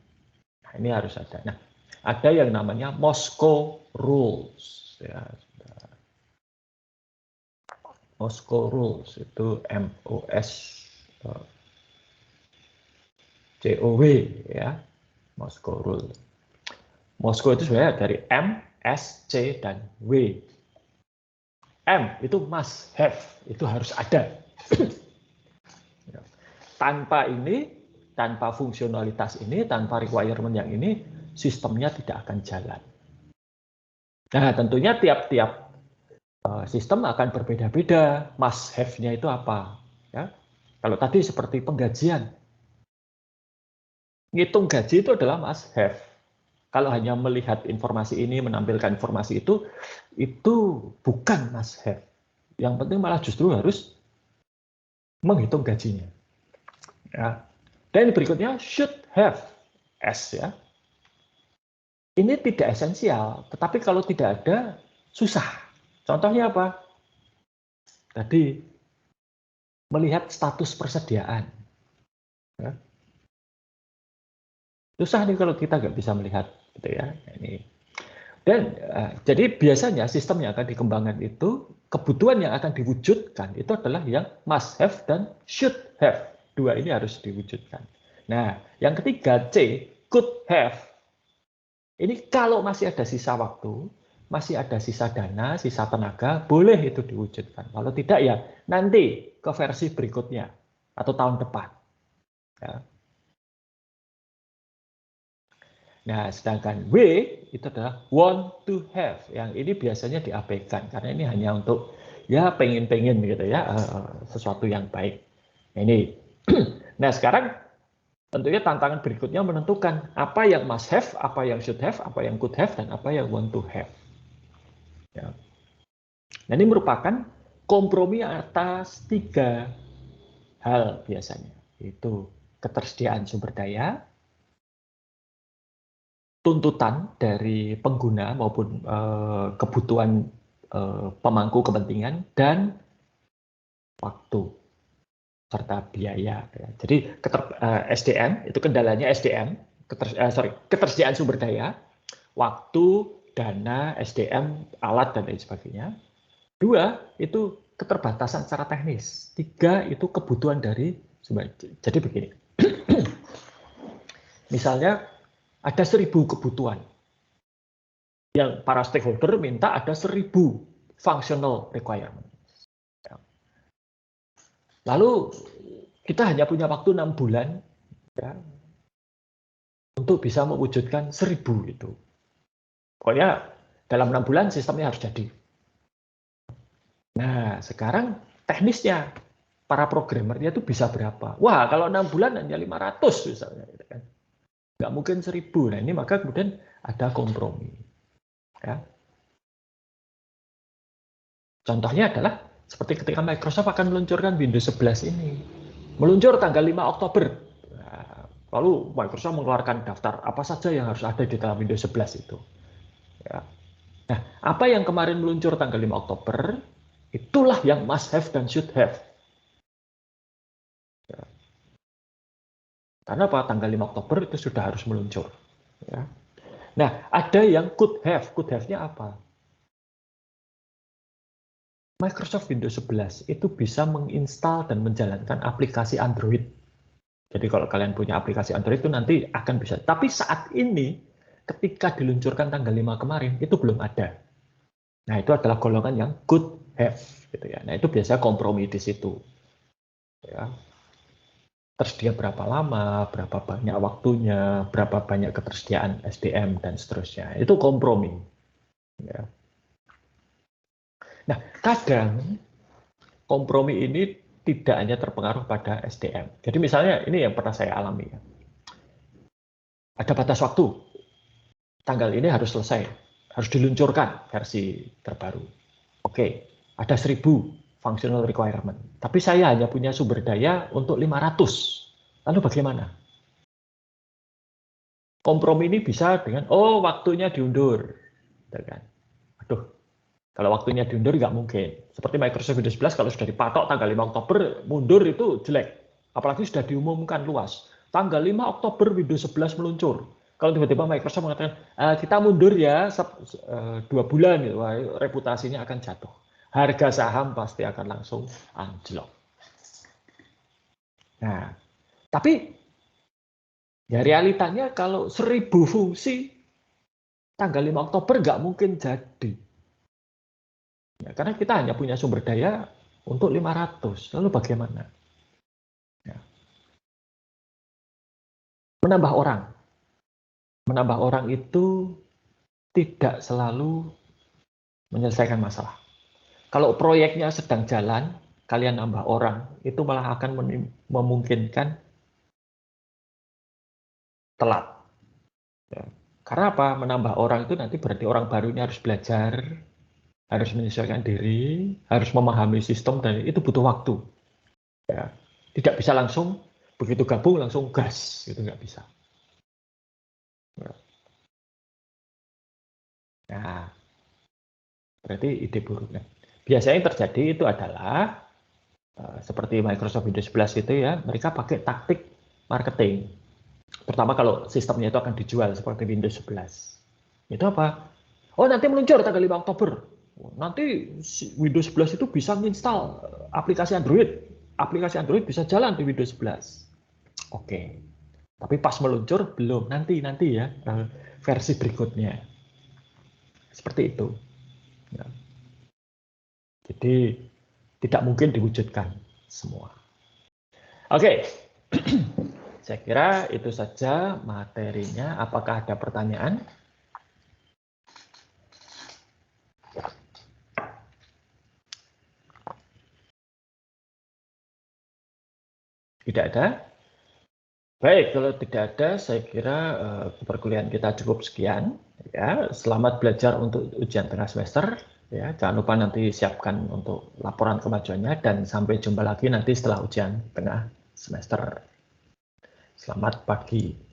Nah, ini harus ada. Nah, ada yang namanya Moscow Rules. Ya, Moscow Rules itu MOSCOW, ya, Moscow Rule. Moscow itu sebenarnya dari M, S, C, dan W. M itu must have, itu harus ada. tanpa ini, tanpa fungsionalitas ini, tanpa requirement yang ini, sistemnya tidak akan jalan. Nah, tentunya tiap-tiap sistem akan berbeda-beda. Must have-nya itu apa? Ya. Kalau tadi seperti penggajian, ngitung gaji itu adalah must have. Kalau hanya melihat informasi ini, menampilkan informasi itu bukan must have. Yang penting malah justru harus menghitung gajinya. Ya. Dan berikutnya should have, S ya. Ini tidak esensial, tetapi kalau tidak ada, susah. Contohnya apa? Tadi, melihat status persediaan. Ya. Susah nih kalau kita nggak bisa melihat. Gitu ya. Ini. Dan jadi biasanya sistem yang akan dikembangkan itu, kebutuhan yang akan diwujudkan itu adalah yang must have dan should have. Dua ini harus diwujudkan. Nah, yang ketiga, C, could have. Ini kalau masih ada sisa waktu, masih ada sisa dana, sisa tenaga, boleh itu diwujudkan. Kalau tidak ya nanti ke versi berikutnya atau tahun depan. Ya. Nah, sedangkan W itu adalah want to have. Yang ini biasanya diabaikan karena ini hanya untuk ya pengen-pengen gitu ya, sesuatu yang baik. Nah, ini. Nah, sekarang tentunya tantangan berikutnya menentukan apa yang must have, apa yang should have, apa yang could have, dan apa yang want to have. Ya. Nah, ini merupakan kompromi atas 3 hal biasanya, yaitu ketersediaan sumber daya, tuntutan dari pengguna maupun kebutuhan pemangku kepentingan, dan waktu serta biaya. Jadi SDM itu kendalanya SDM, ketersediaan sumber daya, waktu, dana, SDM, alat dan lain sebagainya. 2 itu keterbatasan secara teknis. 3 itu kebutuhan dari sumber. Jadi begini, misalnya ada 1000 kebutuhan yang para stakeholder minta ada 1000 functional requirement. Lalu kita hanya punya waktu 6 bulan ya, untuk bisa mewujudkan 1000 itu. Pokoknya dalam 6 bulan sistemnya harus jadi. Nah, sekarang teknisnya para programmernya itu bisa berapa? Wah, kalau 6 bulan hanya 500 misalnya. Gitu kan. Nggak mungkin 1000. Nah, ini maka kemudian ada kompromi. Ya. Contohnya adalah seperti ketika Microsoft akan meluncurkan Windows 11 ini. Meluncur tanggal 5 Oktober. Nah, lalu Microsoft mengeluarkan daftar apa saja yang harus ada di dalam Windows 11 itu. Ya. Nah, apa yang kemarin meluncur tanggal 5 Oktober, itulah yang must have dan should have. Ya. Karena apa? Tanggal 5 Oktober itu sudah harus meluncur. Ya. Nah, ada yang could have. Could have-nya apa? Microsoft Windows 11 itu bisa menginstal dan menjalankan aplikasi Android. Jadi kalau kalian punya aplikasi Android itu nanti akan bisa. Tapi saat ini, ketika diluncurkan tanggal 5 kemarin, itu belum ada. Nah, itu adalah golongan yang could have. Gitu ya. Nah, itu biasanya kompromi di situ. Ya. Tersedia berapa lama, berapa banyak waktunya, berapa banyak ketersediaan SDM, dan seterusnya. Itu kompromi. Ya. Nah, kadang kompromi ini tidak hanya terpengaruh pada SDM. Jadi misalnya ini yang pernah saya alami. Ya. Ada batas waktu. Tanggal ini harus selesai. Harus diluncurkan versi terbaru. Oke, ada 1000 functional requirement. Tapi saya hanya punya sumber daya untuk 500. Lalu bagaimana? Kompromi ini bisa dengan, oh waktunya diundur. Kan? Aduh. Kalau waktunya diundur nggak mungkin. Seperti Microsoft Windows 11 kalau sudah dipatok tanggal 5 Oktober, mundur itu jelek. Apalagi sudah diumumkan luas. Tanggal 5 Oktober Windows 11 meluncur. Kalau tiba-tiba Microsoft mengatakan, kita mundur ya 2 bulan, gitu. Wah, reputasinya akan jatuh. Harga saham pasti akan langsung anjlok. Nah, tapi ya realitanya kalau 1000 fungsi, tanggal 5 Oktober nggak mungkin jadi. Ya, karena kita hanya punya sumber daya untuk 500. Lalu bagaimana? Ya. Menambah orang. Menambah orang itu tidak selalu menyelesaikan masalah. Kalau proyeknya sedang jalan, kalian nambah orang, itu malah akan memungkinkan telat. Ya. Karena apa? Menambah orang itu nanti berarti orang baru ini harus belajar, harus menyesuaikan diri, harus memahami sistem, dan itu butuh waktu. Ya. Tidak bisa langsung, begitu gabung langsung gas, itu nggak bisa. Ya. Nah, berarti ide buruknya. Biasanya yang terjadi itu adalah seperti Microsoft Windows 11 itu ya, mereka pakai taktik marketing. Pertama kalau sistemnya itu akan dijual seperti Windows 11. Itu apa? Oh, nanti meluncur tanggal 5 Oktober. Nanti Windows 11 itu bisa menginstal aplikasi Android. Aplikasi Android bisa jalan di Windows 11. Oke. Tapi pas meluncur belum, nanti ya versi berikutnya. Seperti itu. Ya. Jadi tidak mungkin diwujudkan semua. Oke. Saya kira itu saja materinya. Apakah ada pertanyaan? Tidak ada? Baik, kalau tidak ada, saya kira perkuliahan kita cukup sekian. Ya, selamat belajar untuk ujian tengah semester. Ya, jangan lupa nanti siapkan untuk laporan kemajuannya dan sampai jumpa lagi nanti setelah ujian tengah semester. Selamat pagi.